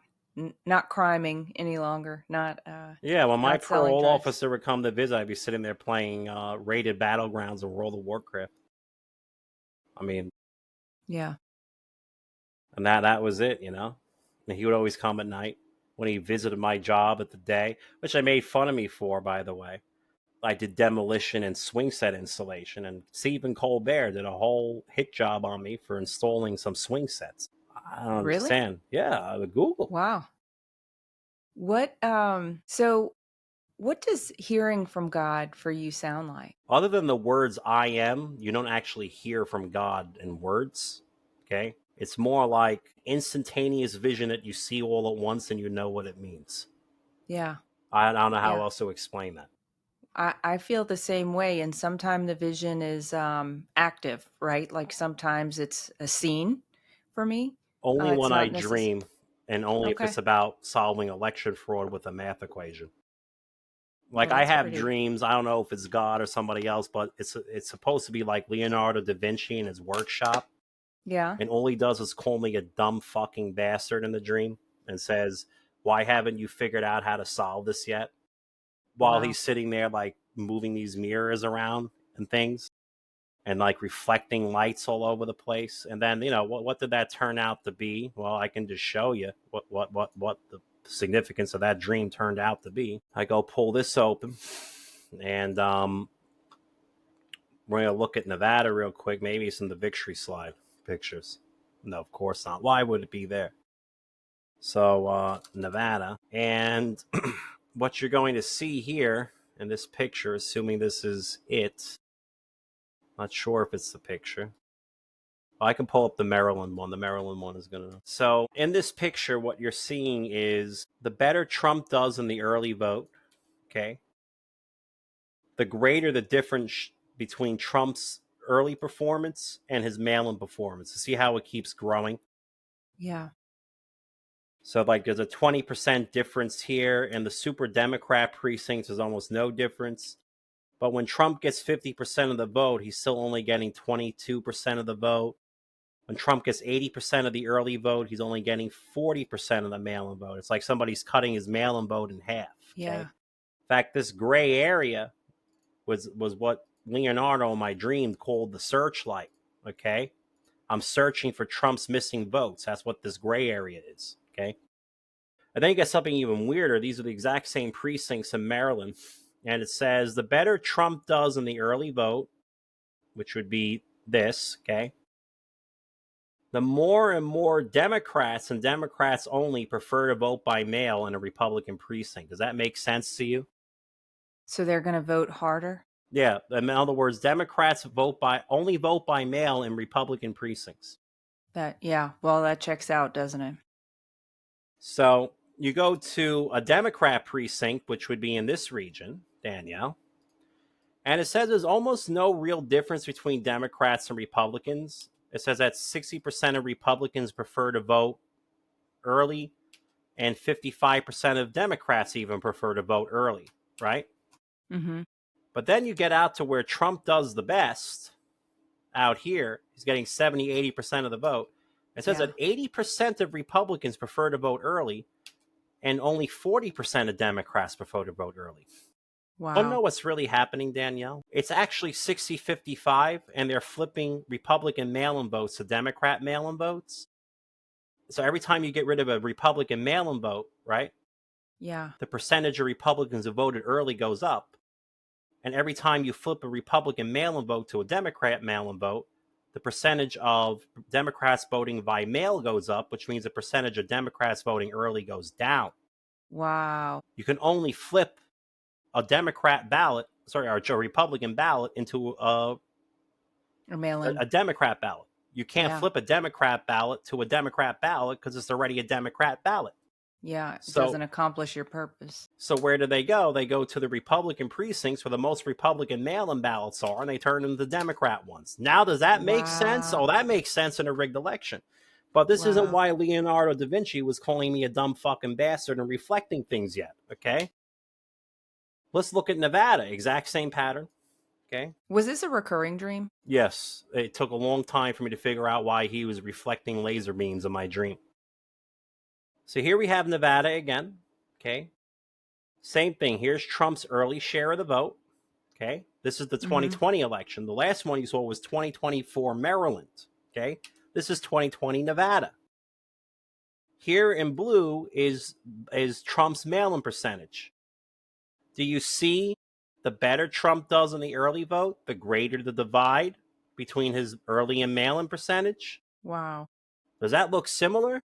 not criming any longer. Not Yeah, when my not selling parole drugs. officer would come to visit, I'd be sitting there playing rated Battlegrounds of World of Warcraft. I mean, Yeah. and that was it, you know? And he would always come at night when he visited my job at the day, which they made fun of me for, by the way. I did demolition and swing set installation, and Stephen Colbert did a whole hit job on me for installing some swing sets. I don't Really? understand. Yeah, the Google. Wow. What so what does hearing from God for you sound like? Other than the words I am, you don't actually hear from God in words. Okay? It's more like instantaneous vision that you see all at once and you know what it means. Yeah. I don't know how Yeah. else to explain that. I feel the same way, and sometimes the vision is active, right? Like sometimes it's a scene for me. Only It's when I not necessarily dream, and only if it's okay. about solving election fraud with a math equation. Like Well, I that's have pretty. dreams. I don't know if it's God or somebody else, but it's supposed to be like Leonardo da Vinci in his workshop, Yeah. and all he does is call me a dumb fucking bastard in the dream and says, "Why haven't you figured out how to solve this yet?" While Wow. he's sitting there like moving these mirrors around and things and like reflecting lights all over the place. And then, you know, what did that turn out to be? Well, I can just show you what the significance of that dream turned out to be. I go pull this open, and we're gonna look at Nevada real quick. Maybe some of the victory slide pictures. No, of course not. Why would it be there? So Nevada, and what you're going to see here in this picture, assuming this is it. Not sure if it's the picture. I can pull up the Maryland one. The Maryland one is going to. So in this picture, what you're seeing is the better Trump does in the early vote, okay, the greater the difference between Trump's early performance and his mail-in performance. To see how it keeps growing. Yeah. So like there's a 20% difference here. In the super Democrat precincts, there's almost no difference. But when Trump gets 50% of the vote, he's still only getting 22% of the vote. When Trump gets 80% of the early vote, he's only getting 40% of the mail-in vote. It's like somebody's cutting his mail-in vote in half. Okay. Yeah. In fact, this gray area was what Leonardo in my dream called the searchlight. Okay. I'm searching for Trump's missing votes. That's what this gray area is. Okay. And then you get something even weirder. These are the exact same precincts in Maryland. And it says the better Trump does in the early vote, which would be this, okay, the more and more Democrats and Democrats only prefer to vote by mail in a Republican precinct. Does that make sense to you? So they're going to vote harder? Yeah. In other words, Democrats only vote by mail in Republican precincts. Yeah, well that checks out, doesn't it? So you go to a Democrat precinct, which would be in this region, Danielle, and it says there's almost no real difference between Democrats and Republicans. It says that 60% of Republicans prefer to vote early, and 55% of Democrats even prefer to vote early, right? Mhm. But then you get out to where Trump does the best out here. He's getting 70, 80% of the vote. It says Yeah. that 80% of Republicans prefer to vote early, and only 40% of Democrats prefer to vote early. Don't know Wow. what's really happening, Danielle. It's actually 60-55, and they're flipping Republican mail-in votes to Democrat mail-in votes. So every time you get rid of a Republican mail-in vote, right, Yeah. the percentage of Republicans who voted early goes up. And every time you flip a Republican mail-in vote to a Democrat mail-in vote, the percentage of Democrats voting by mail goes up, which means the percentage of Democrats voting early goes down. Wow. You can only flip a or a Republican ballot into Or mail in. a Democrat ballot. You can't Yeah. flip a Democrat ballot to a Democrat ballot because it's already a Democrat ballot. Yeah, it So doesn't accomplish your purpose. So where do they go? They go to the Republican precincts where the most Republican mail-in ballots are, and they turn them into Democrat ones. Now, does that make sense? Wow. Oh, that makes sense in a rigged election. But this isn't Wow. why Leonardo da Vinci was calling me a dumb fucking bastard and reflecting things yet, okay? Let's look at Nevada. Exact same pattern, okay? Was this a recurring dream? Yes, it took a long time for me to figure out why he was reflecting laser beams in my dream. So here we have Nevada again. Okay. Same thing. Here's Trump's early share of the vote. Okay. This is the 2020 election. The last one you saw was 2024 Maryland. Okay. This is 2020 Nevada. Here in blue is Trump's mail-in percentage. Do you see the better Trump does in the early vote, the greater the divide between his early and mail-in percentage? Wow. Does that look similar?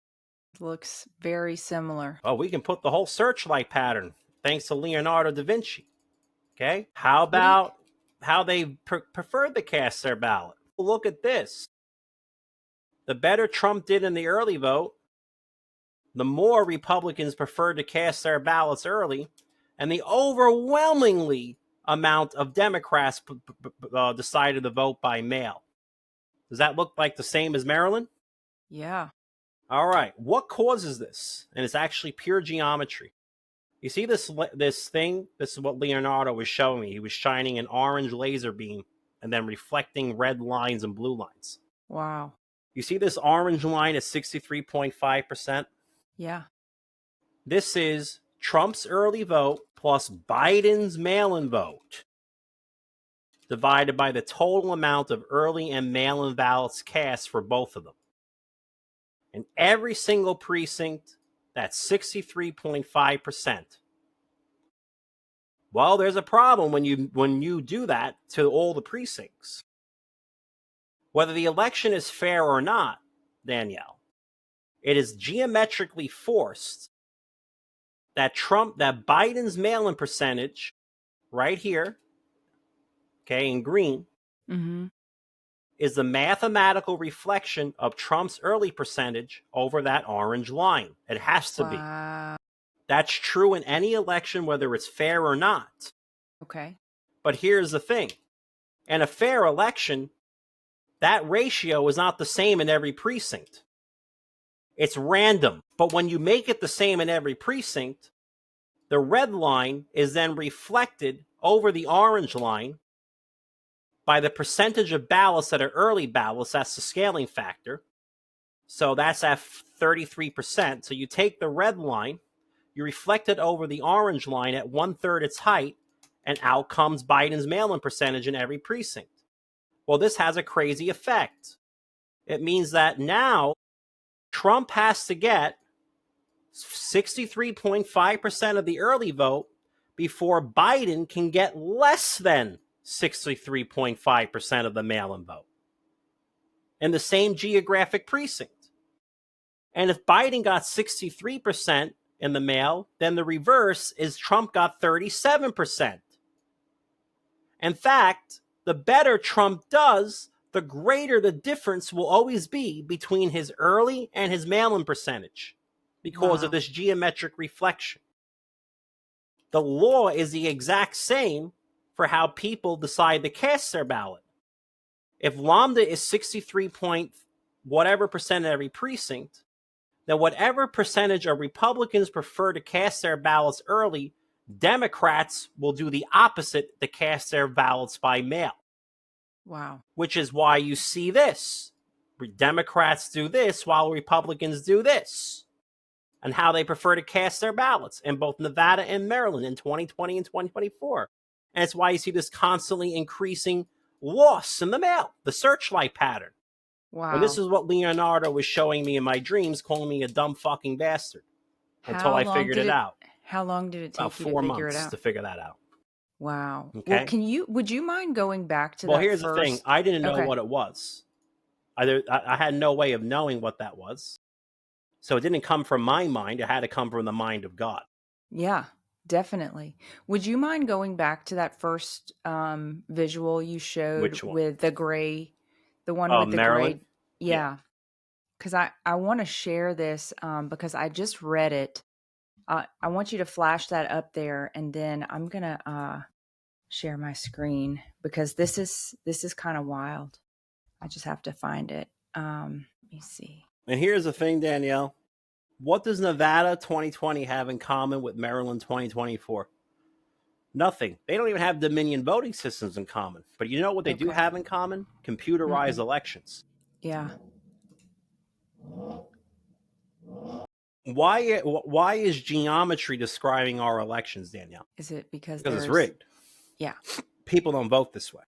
Looks very similar. Oh, we can put the whole searchlight pattern thanks to Leonardo da Vinci. Okay. How about how they preferred to cast their ballot? Look at this. The better Trump did in the early vote, the more Republicans preferred to cast their ballots early, and the overwhelmingly amount of Democrats decided to vote by mail. Does that look like the same as Maryland? Yeah. All right. What causes this? And it's actually pure geometry. You see this thing? This is what Leonardo was showing me. He was shining an orange laser beam and then reflecting red lines and blue lines. Wow. You see this orange line at 63.5%? Yeah. This is Trump's early vote plus Biden's mail-in vote divided by the total amount of early and mail-in ballots cast for both of them. In every single precinct, that's 63.5%. Well, there's a problem when you do that to all the precincts. Whether the election is fair or not, Danielle, it is geometrically forced that Biden's mail-in percentage right here, okay, in green, is the mathematical reflection of Trump's early percentage over that orange line. It has to be. That's true in any election, whether it's fair or not. Okay. But here's the thing. In a fair election, that ratio is not the same in every precinct. It's random. But when you make it the same in every precinct, the red line is then reflected over the orange line by the percentage of ballots that are early ballots. That's the scaling factor. So that's at 33%. So you take the red line, you reflect it over the orange line at 1/3 its height, and out comes Biden's mail-in percentage in every precinct. Well, this has a crazy effect. It means that now Trump has to get 63.5% of the early vote before Biden can get less than 63.5% of the mail-in vote in the same geographic precinct. And if Biden got 63% in the mail, then the reverse is Trump got 37%. In fact, the better Trump does, the greater the difference will always be between his early and his mail-in percentage because of this geometric reflection. The law is the exact same for how people decide to cast their ballot. If lambda is 63 point whatever percent in every precinct, then whatever percentage of Republicans prefer to cast their ballots early, Democrats will do the opposite to cast their ballots by mail. Wow. Which is why you see this. Democrats do this while Republicans do this. And how they prefer to cast their ballots in both Nevada and Maryland in 2020 and 2024. And it's why you see this constantly increasing loss in the mail, the searchlight pattern. Wow. And this is what Leonardo was showing me in my dreams, calling me a dumb fucking bastard until I figured it out. How long did it take About you 4 to figure it months out? to figure that out. Wow. Okay. Well, would you mind going back to well, that here's first? the thing. I didn't know what it was. I had no way of knowing what that was. So it didn't come from my mind. It had to come from the mind of God. Yeah, definitely. Would you mind going back to that first visual you showed Which one? with the gray, the one with the Maryland? gray? Yeah. Because I want to share this because I just read it. I want you to flash that up there, and then I'm gonna share my screen because this is kind of wild. I just have to find it. Let me see. And here's the thing, Danielle. What does Nevada 2020 have in common with Maryland 2024? Nothing. They don't even have Dominion voting systems in common. But you know what they do have in common? Computerized elections. Yeah. Why is geometry describing our elections, Danielle? Is it because Because it's there's rigged. yeah. People don't vote this way.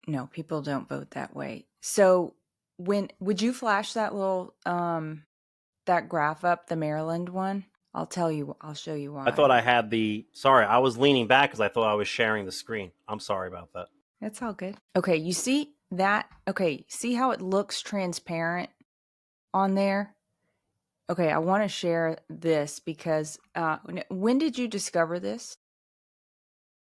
No, people don't vote that way. So would you flash that little that graph up, the Maryland one? I'll show you I why. thought I had sorry, I was leaning back because I thought I was sharing the screen. I'm sorry about that. That's all good. Okay, you see that? Okay, see how it looks transparent on there? Okay, I want to share this because when did you discover this?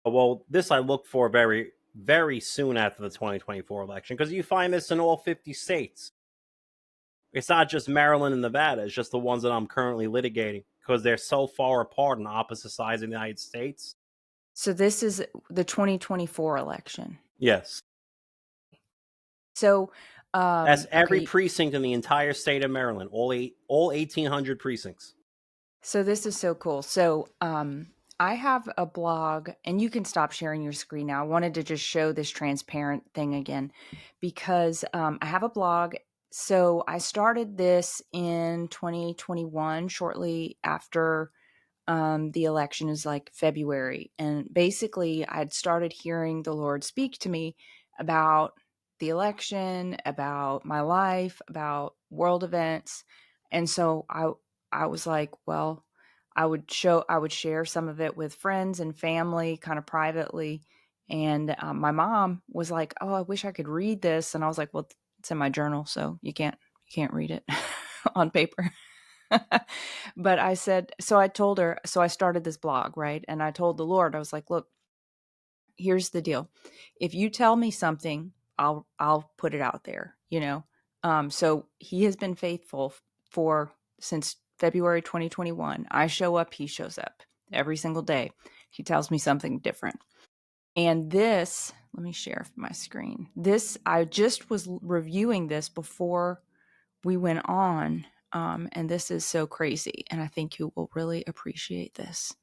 Well, this I look for very, very soon after the 2024 election because you find this in all 50 states. It's not just Maryland and Nevada. It's just the ones that I'm currently litigating because they're so far apart on opposite sides of the United States. So this is the 2024 election. Yes. So That's every okay, precinct in the entire state of Maryland, all 1,800 precincts. so this is so cool. So I have a blog, and you can stop sharing your screen now. I wanted to just show this transparent thing again because I have a blog. So I started this in 2021, shortly after the election is like February. And basically, I'd started hearing the Lord speak to me about the election, about my life, about world events. And so I was like, well, I would share some of it with friends and family kind of privately. And my mom was like, oh, I wish I could read this. And I was like, well, it's in my journal, so you can't read it on paper. But I said, so I told her, so I started this blog, right? And I told the Lord, I was like, look, here's the deal. If you tell me something, I'll put it out there, you know? So he has been faithful for since February 2021. I show up, he shows up every single day. He tells me something different. And this, let me share my screen. This, I just was reviewing this before we went on. And this is so crazy. And I think you will really appreciate this.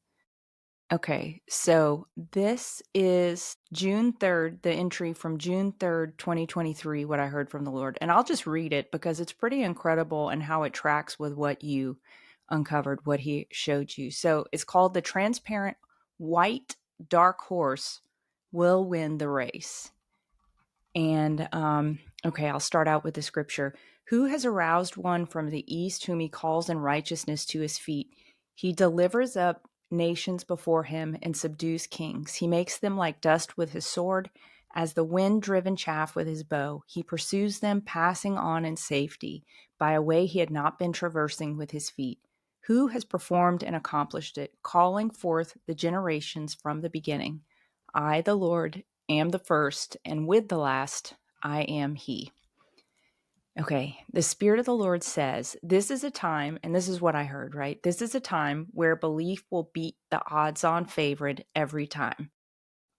Okay, so this is June 3rd, the entry from June 3rd, 2023, what I heard from the Lord. And I'll just read it because it's pretty incredible and how it tracks with what you uncovered, what he showed you. So it's called The Transparent White Dark Horse Will Win the Race. And okay, I'll start out with the scripture. Who has aroused one from the east, whom he calls in righteousness to his feet? He delivers up nations before him and subdues kings. He makes them like dust with his sword, as the wind-driven chaff with his bow. He pursues them, passing on in safety, by a way he had not been traversing with his feet. Who has performed and accomplished it, calling forth the generations from the beginning? I, the Lord, am the first, and with the last, I am he. Okay, the Spirit of the Lord says, this is a time, and this is what I heard, right? This is a time where belief will beat the odds on favorite every time.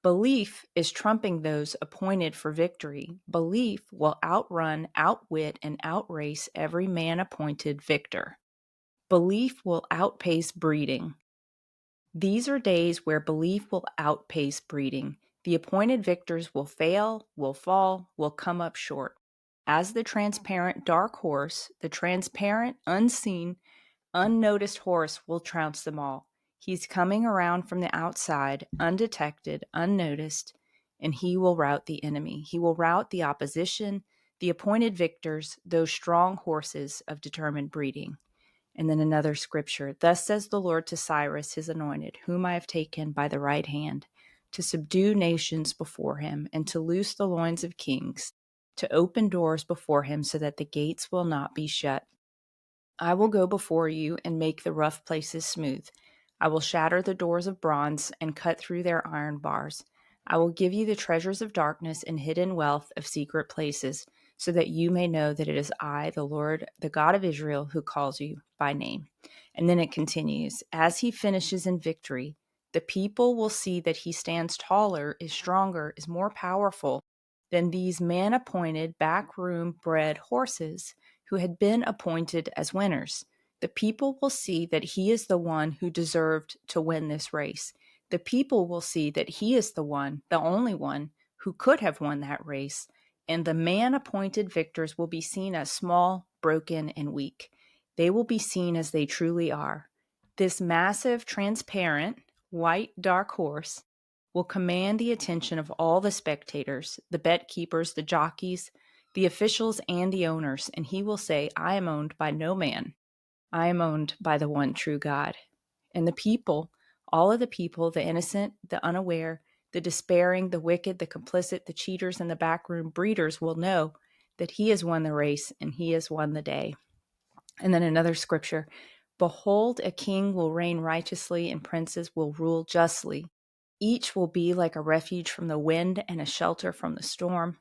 Belief is trumping those appointed for victory. Belief will outrun, outwit, and outrace every man appointed victor. Belief will outpace breeding. These are days where belief will outpace breeding. The appointed victors will fail, will fall, will come up short. As the transparent dark horse, the transparent, unseen, unnoticed horse will trounce them all. He's coming around from the outside, undetected, unnoticed, and he will rout the enemy. He will rout the opposition, the appointed victors, those strong horses of determined breeding. And then another scripture. Thus says the Lord to Cyrus, his anointed, whom I have taken by the right hand, to subdue nations before him, and to loose the loins of kings, to open doors before him so that the gates will not be shut. I will go before you and make the rough places smooth. I will shatter the doors of bronze and cut through their iron bars. I will give you the treasures of darkness and hidden wealth of secret places, so that you may know that it is I, the Lord, the God of Israel, who calls you by name. And then it continues, as he finishes in victory, the people will see that he stands taller, is stronger, is more powerful than these man-appointed, backroom-bred horses who had been appointed as winners. The people will see that he is the one who deserved to win this race. The people will see that he is the one, the only one, who could have won that race, and the man-appointed victors will be seen as small, broken, and weak. They will be seen as they truly are. This massive, transparent, white dark horse will command the attention of all the spectators, the bet keepers, the jockeys, the officials, and the owners, and he will say, I am owned by no man. I am owned by the one true God. And the people, all of the people, the innocent, the unaware, the despairing, the wicked, the complicit, the cheaters, and the backroom breeders will know that he has won the race and he has won the day. And then another scripture, behold, a king will reign righteously and princes will rule justly. Each will be like a refuge from the wind and a shelter from the storm,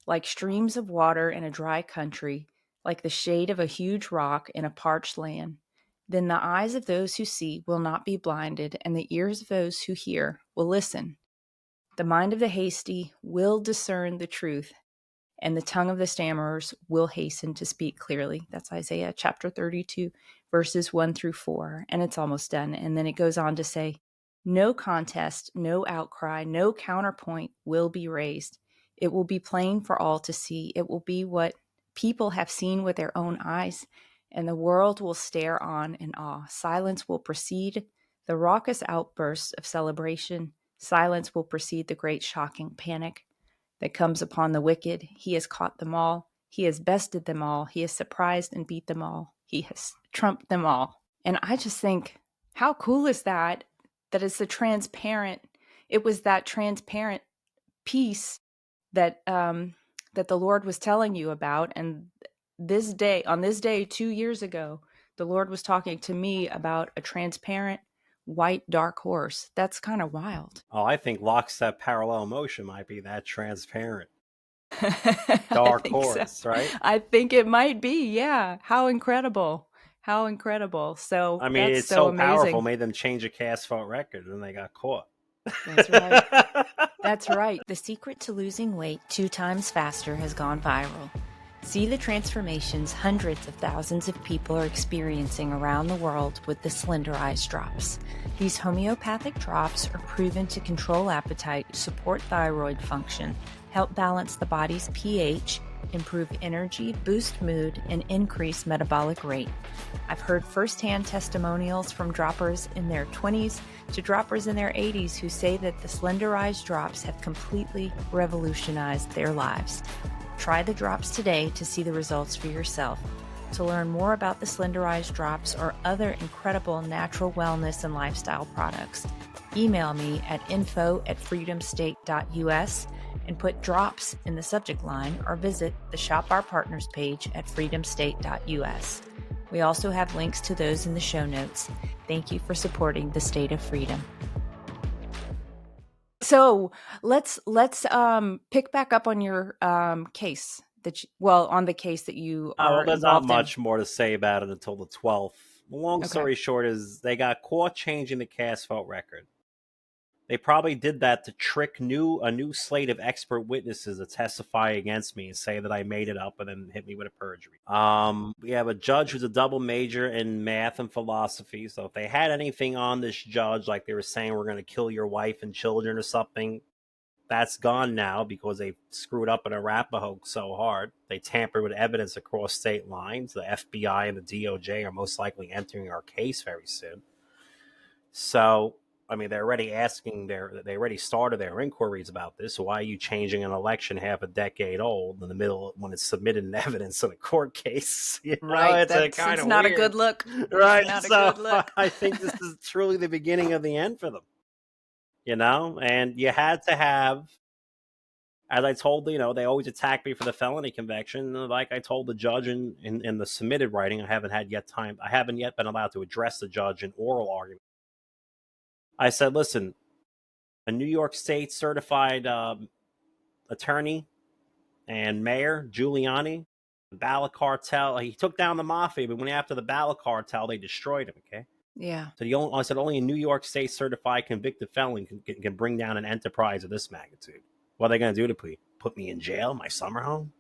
like streams of water in a dry country, like the shade of a huge rock in a parched land. Then the eyes of those who see will not be blinded, and the ears of those who hear will listen. The mind of the hasty will discern the truth, and the tongue of the stammerers will hasten to speak clearly. That's Isaiah chapter 32, verses 1 through 4, and it's almost done. And then it goes on to say, no contest, no outcry, no counterpoint will be raised. It will be plain for all to see. It will be what people have seen with their own eyes, and the world will stare on in awe. Silence will precede the raucous outbursts of celebration. Silence will precede the great shocking panic that comes upon the wicked. He has caught them all. He has bested them all. He has surprised and beat them all. He has trumped them all. And I just think, how cool is that? That it's it was that transparent piece that that the Lord was telling you about. And on this day 2 years ago, the Lord was talking to me about a transparent white dark horse. That's kind of wild. Oh, I think lockstep parallel motion might be that transparent. Dark horse, right? I think it might be. Yeah. How incredible. How incredible. So I mean, it's so amazing. Powerful, made them change a cast vote record and they got caught. That's right. That's right. The secret to losing weight 2 times faster has gone viral. See the transformations hundreds of thousands of people are experiencing around the world with the Slenderized drops. These homeopathic drops are proven to control appetite, support thyroid function, help balance the body's pH, improve energy, boost mood, and increase metabolic rate. I've heard firsthand testimonials from droppers in their 20s to droppers in their 80s who say that the Slenderized drops have completely revolutionized their lives. Try the drops today to see the results for yourself. To learn more about the Slenderized drops or other incredible natural wellness and lifestyle products, email me at info@freedomstate.us and put drops in the subject line, or visit the Shop Our Partners page at freedomstate.us. We also have links to those in the show notes. Thank you for supporting the state of freedom. So let's pick back up on your case on the case that you are. Well, there's not much more to say about it until the 12th. The long story short is they got caught changing the cast vote record. They probably did that to trick a new slate of expert witnesses to testify against me and say that I made it up and then hit me with a perjury. We have a judge who's a double major in math and philosophy. So if they had anything on this judge, like they were saying we're going to kill your wife and children or something, that's gone now because they screwed up in Arapahoe so hard. They tampered with evidence across state lines. The FBI and the DOJ are most likely entering our case very soon. So, I mean, they already started their inquiries about this. So why are you changing an election half a decade old in the middle when it's submitted in evidence in a court case? Right. It's not weird. A good look. Right. Not so a good look. I think this is truly the beginning of the end for them. And you had to have, as I told, they always attack me for the felony conviction. Like I told the judge in the submitted writing, I haven't yet been allowed to address the judge in oral argument. I said, listen, a New York State certified attorney and mayor, Giuliani, the ballot cartel, he took down the mafia, but when after the ballot cartel, they destroyed him, okay? Yeah. So I said only a New York State certified convicted felon can bring down an enterprise of this magnitude. What are they going to do to put me in jail, my summer home?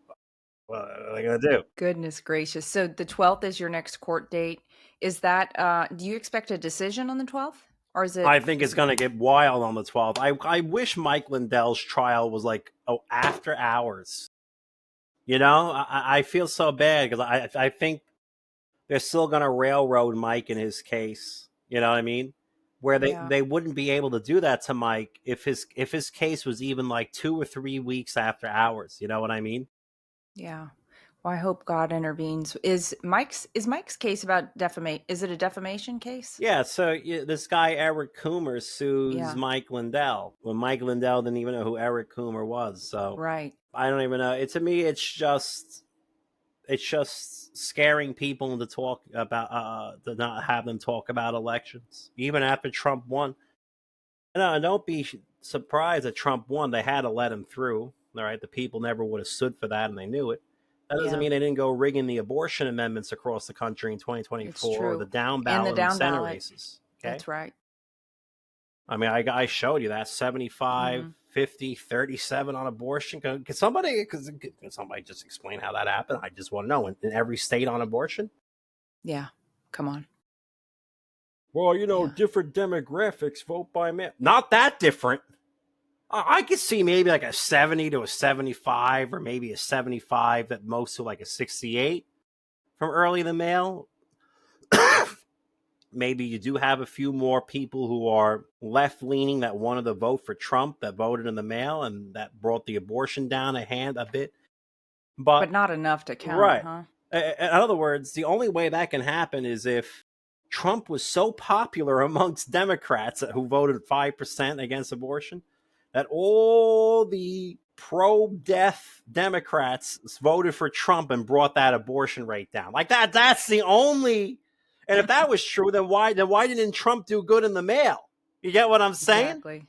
What are they going to do? Goodness gracious. So the 12th is your next court date. Is that, do you expect a decision on the 12th? Or is it? I think it's going to get wild on the 12th. I wish Mike Lindell's trial was like, after hours. I feel so bad because I think they're still going to railroad Mike in his case. You know what I mean? Where they wouldn't be able to do that to Mike if his case was even like 2 or 3 weeks after ours. You know what I mean? Yeah. Well, I hope God intervenes. Is Mike's case about defamation? Is it a defamation case? Yeah. So this guy Eric Coomer sues Yeah. Mike Lindell when Mike Lindell didn't even know who Eric Coomer was. So Right. I don't even know. To me, it's just scaring people into talk about to not have them talk about elections, even after Trump won. No, don't be surprised that Trump won. They had to let him through. All right, the people never would have stood for that, and they knew it. That doesn't mean they didn't go rigging the abortion amendments across the country in It's 2024 or the true. down And the ballot and down Senate ballot. races. Okay, That's right. I mean, I showed you that 75, 50, 37 on abortion. Can somebody just explain how that happened? I just want to know. In every state on abortion? Yeah. Come on. Well, different demographics vote by mail. Not that different. I could see maybe like a 70 to a 75, or maybe a 75 at most to like a 68 from early the mail. Maybe you do have a few more people who are left leaning that wanted to vote for Trump that voted in the mail, and that brought the abortion down a bit. But not enough to count, right. huh? In other words, the only way that can happen is if Trump was so popular amongst Democrats who voted 5% against abortion that all the pro-death Democrats voted for Trump and brought that abortion rate down. Like that's the only. And if that was true, then why didn't Trump do good in the mail? You get what I'm saying? Exactly.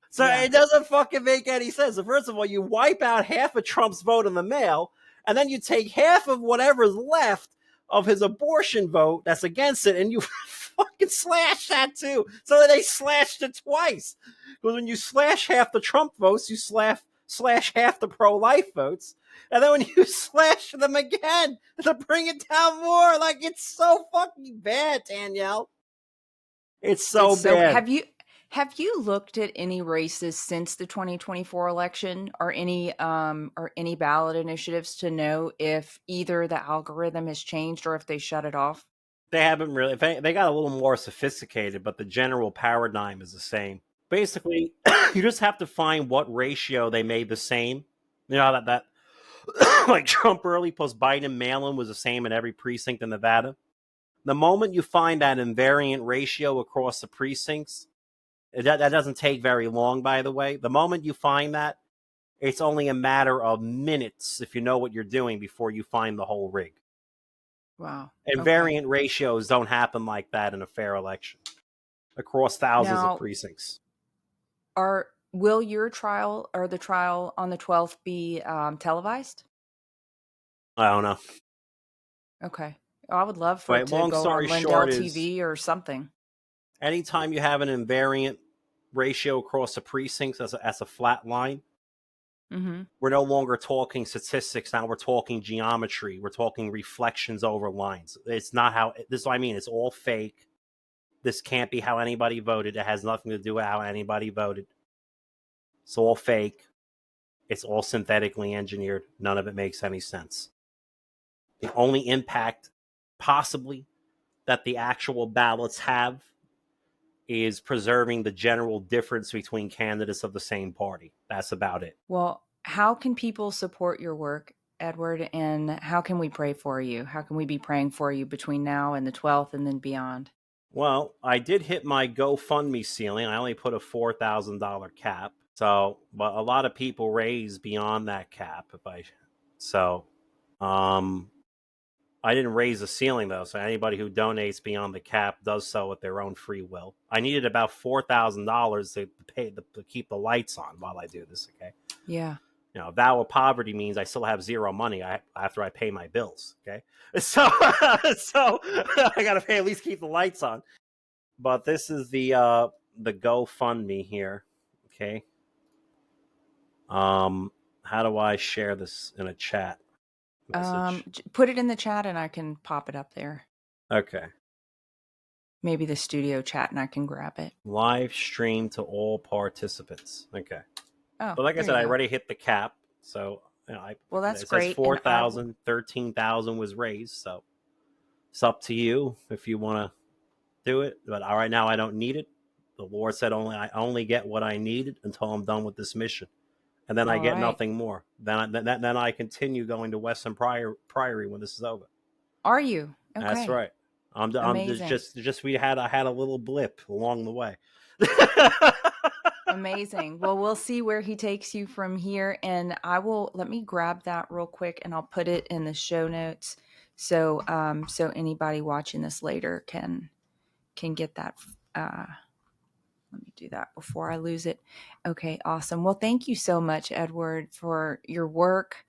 So it doesn't fucking make any sense. So first of all, you wipe out half of Trump's vote in the mail, and then you take half of whatever's left of his abortion vote that's against it, and you fucking slash that too. So they slashed it twice. Because when you slash half the Trump votes, you slash half the pro-life votes. And then when you slash them again to bring it down more, like, it's so fucking bad, Danielle. It's so bad. Have you looked at any races since the 2024 election, or any ballot initiatives to know if either the algorithm has changed or if they shut it off? They haven't really. They got a little more sophisticated, but the general paradigm is the same. Basically, you just have to find what ratio they made the same. You know that like Trump early plus Biden mail-in was the same in every precinct in Nevada. The moment you find that invariant ratio across the precincts, that doesn't take very long, by the way. The moment you find that, it's only a matter of minutes if you know what you're doing before you find the whole rig. Wow. Invariant ratios don't happen like that in a fair election across thousands of precincts. Will your trial or the trial on the 12th be televised? I don't know. Okay. I would love for it to go on Lindell TV or something. Anytime you have an invariant ratio across the precincts as a flat line, we're no longer talking statistics. Now we're talking geometry. We're talking reflections over lines. It's not how this is what I mean. It's all fake. This can't be how anybody voted. It has nothing to do with how anybody voted. It's all fake. It's all synthetically engineered. None of it makes any sense. The only impact possibly that the actual ballots have is preserving the general difference between candidates of the same party. That's about it. Well, how can people support your work, Edward, and how can we pray for you? How can we be praying for you between now and the 12th and then beyond? Well, I did hit my GoFundMe ceiling. I only put a $4,000 cap. So, but a lot of people raise beyond that cap. I didn't raise the ceiling though. So anybody who donates beyond the cap does so at their own free will. I needed about $4,000 to pay to keep the lights on while I do this. Okay. Yeah. Vow of poverty means I still have zero money after I pay my bills. Okay. So I got to pay at least keep the lights on. But this is the GoFundMe here. Okay. How do I share this in a chat message? Put it in the chat and I can pop it up there. Okay. Maybe the studio chat and I can grab it. Live stream to all participants. Okay. Oh, but like I said, I already hit the cap. So well, that's it great. Says 4,000, 13,000 was raised. So It's up to you if you want to do it. But right now, I don't need it. The Lord said I only get what I needed until I'm done with this mission, and then I All get right. nothing more. Then I continue going to Western Priory when this is over. Are you? That's Okay. right. I'm Amazing. just I had a little blip along the way. Amazing. Well, we'll see where he takes you from here. And let me grab that real quick and I'll put it in the show notes. So anybody watching this later can get that. Let me do that before I lose it. Okay, awesome. Well, thank you so much, Edward, for your work,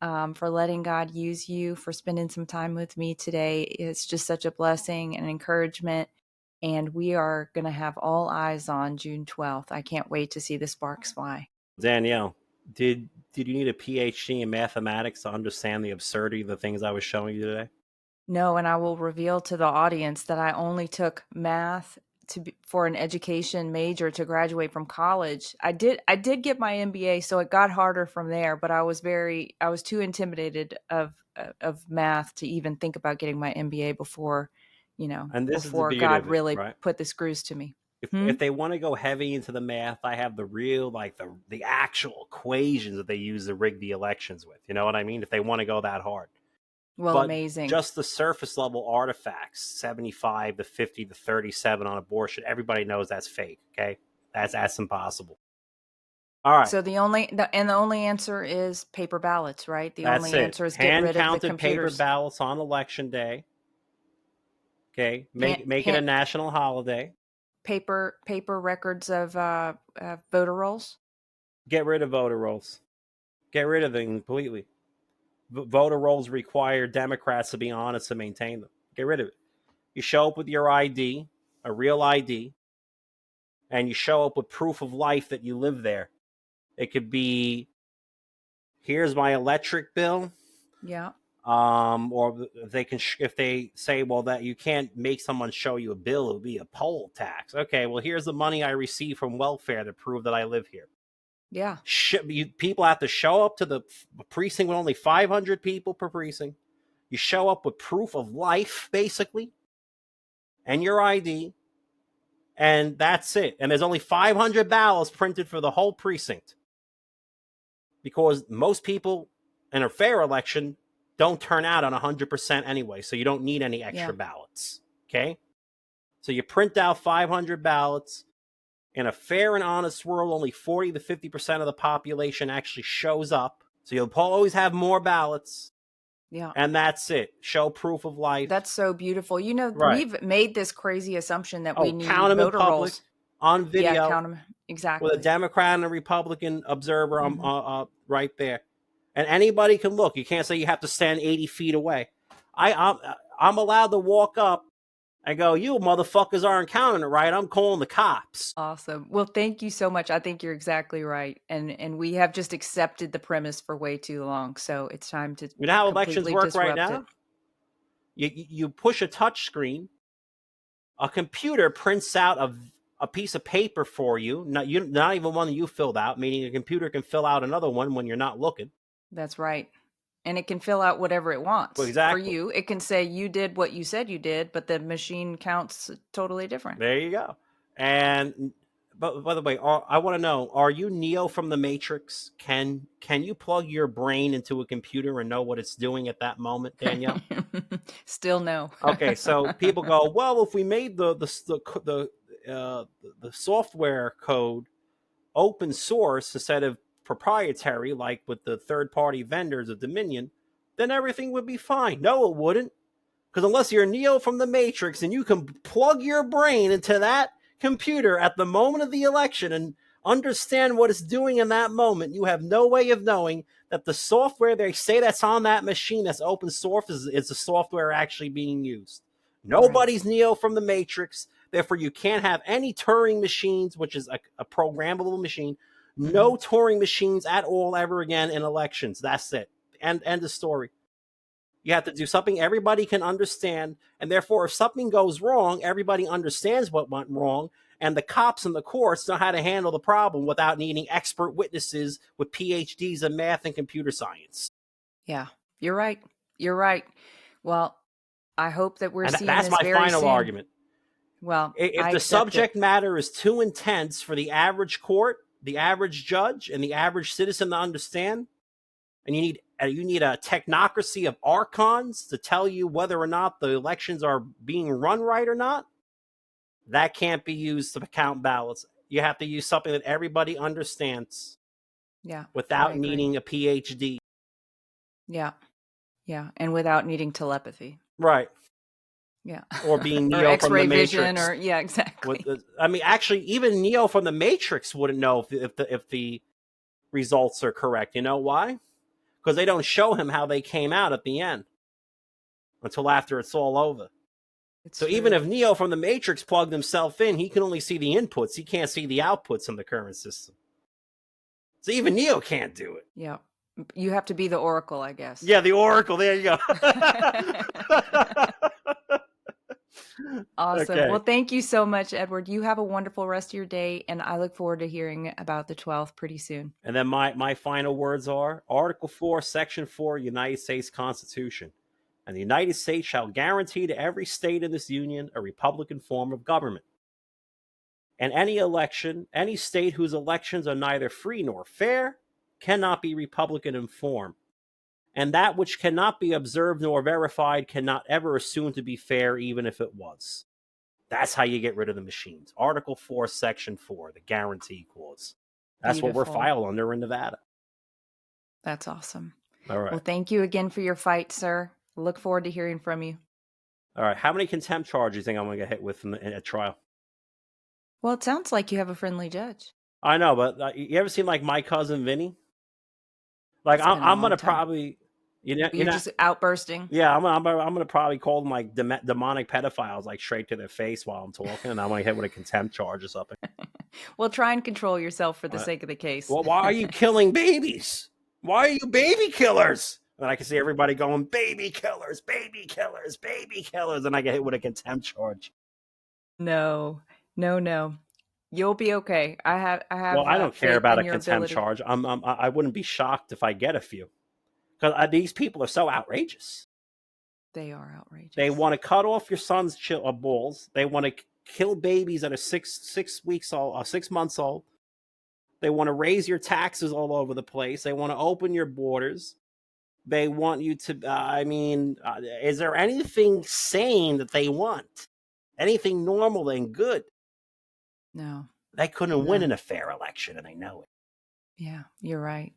for letting God use you, for spending some time with me today. It's just such a blessing and encouragement. And we are going to have all eyes on June 12th. I can't wait to see the sparks fly. Danielle, did you need a PhD in mathematics to understand the absurdity of the things I was showing you today? No, and I will reveal to the audience that I only took math for an education major to graduate from college. I did get my MBA, so it got harder from there, but I was too intimidated of math to even think about getting my MBA before, And this is the before beauty God of it, really right? put the screws to me. If they want to go heavy into the math, I have the real the actual equations that they use to rig the elections with. You know what I mean? If they want to go that hard. Well, But amazing. just the surface level artifacts, 75 to 50 to 37 on abortion, everybody knows that's fake. Okay, that's impossible. All right, So the only answer is paper ballots, right? The that's only it. answer is get Hand rid of the counted paper computers. ballots on election day. Okay, Hand, make it a hand, national holiday. paper records of voter rolls. Get rid of voter rolls. Get rid of them completely. Voter rolls require Democrats to be honest and maintain them. Get rid of it. You show up with your ID, a real ID, and you show up with proof of life that you live there. It could be, here's my electric bill. Yeah. Or if they say, well, that you can't make someone show you a bill, it would be a poll tax. Okay, well, here's the money I receive from welfare to prove that I live here. Yeah. People have to show up to the precinct with only 500 people per precinct. You show up with proof of life, basically, and your ID, and that's it. And there's only 500 ballots printed for the whole precinct because most people in a fair election don't turn out on 100% anyway, so you don't need any extra ballots. Okay? So you print out 500 ballots. In a fair and honest world, only 40 to 50% of the population actually shows up. So you'll always have more ballots. Yeah. And that's it. Show proof of life. That's so beautiful. Right. We've made this crazy assumption that we Count need them in voter public rolls. on Yeah, video count them. with a Exactly. Democrat and a Republican observer Mm-hmm. right there. And anybody can look. You can't say you have to stand 80 feet away. I'm allowed to walk up and go, you motherfuckers aren't counting it right. I'm calling the cops. Awesome. Well, thank you so much. I think you're exactly right. And we have just accepted the premise for way too long. So it's time to You know how elections completely work right disrupt it. now? You push a touch screen, a computer prints out a piece of paper for you, not even one that you filled out, meaning a computer can fill out another one when you're not looking. That's right. And it can fill out whatever it Well, wants for exactly. you. It can say you did what you said you did, but the machine counts totally different. There you go. And but by the way, I want to know: are you Neo from the Matrix? Can you plug your brain into a computer and know what it's doing at that moment, Danielle? Still no. Okay, so people go, well, if we made the software code open source instead of proprietary, like with the third party vendors of Dominion, then everything would be fine. No, it wouldn't. Because unless you're Neo from the Matrix and you can plug your brain into that computer at the moment of the election and understand what it's doing in that moment, you have no way of knowing that the software they say that's on that machine that's open source is the software actually being used. Nobody's Right. Neo from the Matrix. Therefore, you can't have any Turing machines, which is a programmable machine. Mm-hmm. No Turing machines at all ever again in elections. That's it. End of story. You have to do something everybody can understand. And therefore, if something goes wrong, everybody understands what went wrong. And the cops and the courts know how to handle the problem without needing expert witnesses with PhDs in math and computer science. Yeah, you're right. You're right. Well, I hope that we're And seeing that's this my very final soon. argument. Well, If I the accept subject it. matter is too intense for the average court, the average judge, and the average citizen to understand, and you need a technocracy of archons to tell you whether or not the elections are being run right or not, that can't be used to count ballots. You have to use something that everybody understands. Yeah. Without needing a PhD. Yeah. Yeah. And without needing telepathy. Right. Yeah. Or being or Neo X-ray from the vision Matrix. or yeah, exactly. I mean, actually, even Neo from the Matrix wouldn't know if the results are correct. You know why? Because they don't show him how they came out at the end until after it's all over. So even if Neo from the Matrix plugged himself in, he can only see the inputs. He can't see the outputs in the current system. So even Neo can't do it. Yeah. You have to be the Oracle, I guess. Yeah, the Oracle. There you go. Awesome. Okay. Well, thank you so much, Edward. You have a wonderful rest of your day, and I look forward to hearing about the 12th pretty soon. And then my final words are Article 4, Section 4, United States Constitution. And the United States shall guarantee to every state in this union a republican form of government. And any state whose elections are neither free nor fair cannot be republican in form. And that which cannot be observed nor verified cannot ever assume to be fair, even if it was. That's how you get rid of the machines. Article 4, Section 4, the guarantee clause. That's Beautiful. what we're filed under in Nevada. That's awesome. All right. Well, thank you again for your fight, sir. Look forward to hearing from you. All right. How many contempt charges do you think I'm going to get hit with in a trial? Well, it sounds like you have a friendly judge. I know, but you ever seen like My Cousin Vinny? Like I'm going to probably... You're just outbursting. Yeah, I'm gonna probably call them like demonic pedophiles, like straight to their face while I'm talking, and I'm gonna hit with a contempt charge or something. Well, try and control yourself for the sake of the case. Well, why are you killing babies? Why are you baby killers? And I can see everybody going, baby killers, baby killers, baby killers, and I get hit with a contempt charge. No. You'll be okay. I have. Well, I don't care about a contempt charge. I wouldn't be shocked if I get a few. Because these people are so outrageous. They are outrageous. They want to cut off your son's balls. They want to kill babies that are 6 months old. They want to raise your taxes all over the place. They want to open your borders. They want you to, is there anything sane that they want? Anything normal and good? No. They couldn't win in a fair election, and they know it. Yeah, you're right.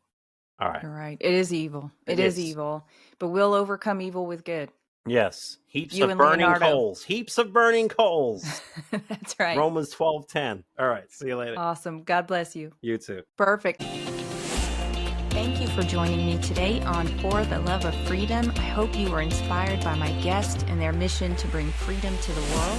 All right. You're right. It is evil. It is evil. But we'll overcome evil with good. Yes. Heaps of burning coals. Heaps of burning coals. That's right. Romans 12:10. All right. See you later. Awesome. God bless you. You too. Perfect. Thank you for joining me today on For the Love of Freedom. I hope you were inspired by my guest and their mission to bring freedom to the world.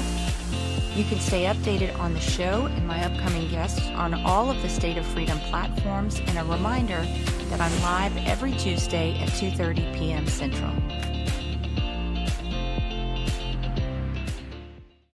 You can stay updated on the show and my upcoming guests on all of the State of Freedom platforms, and a reminder that I'm live every Tuesday at 2:30 p.m. Central.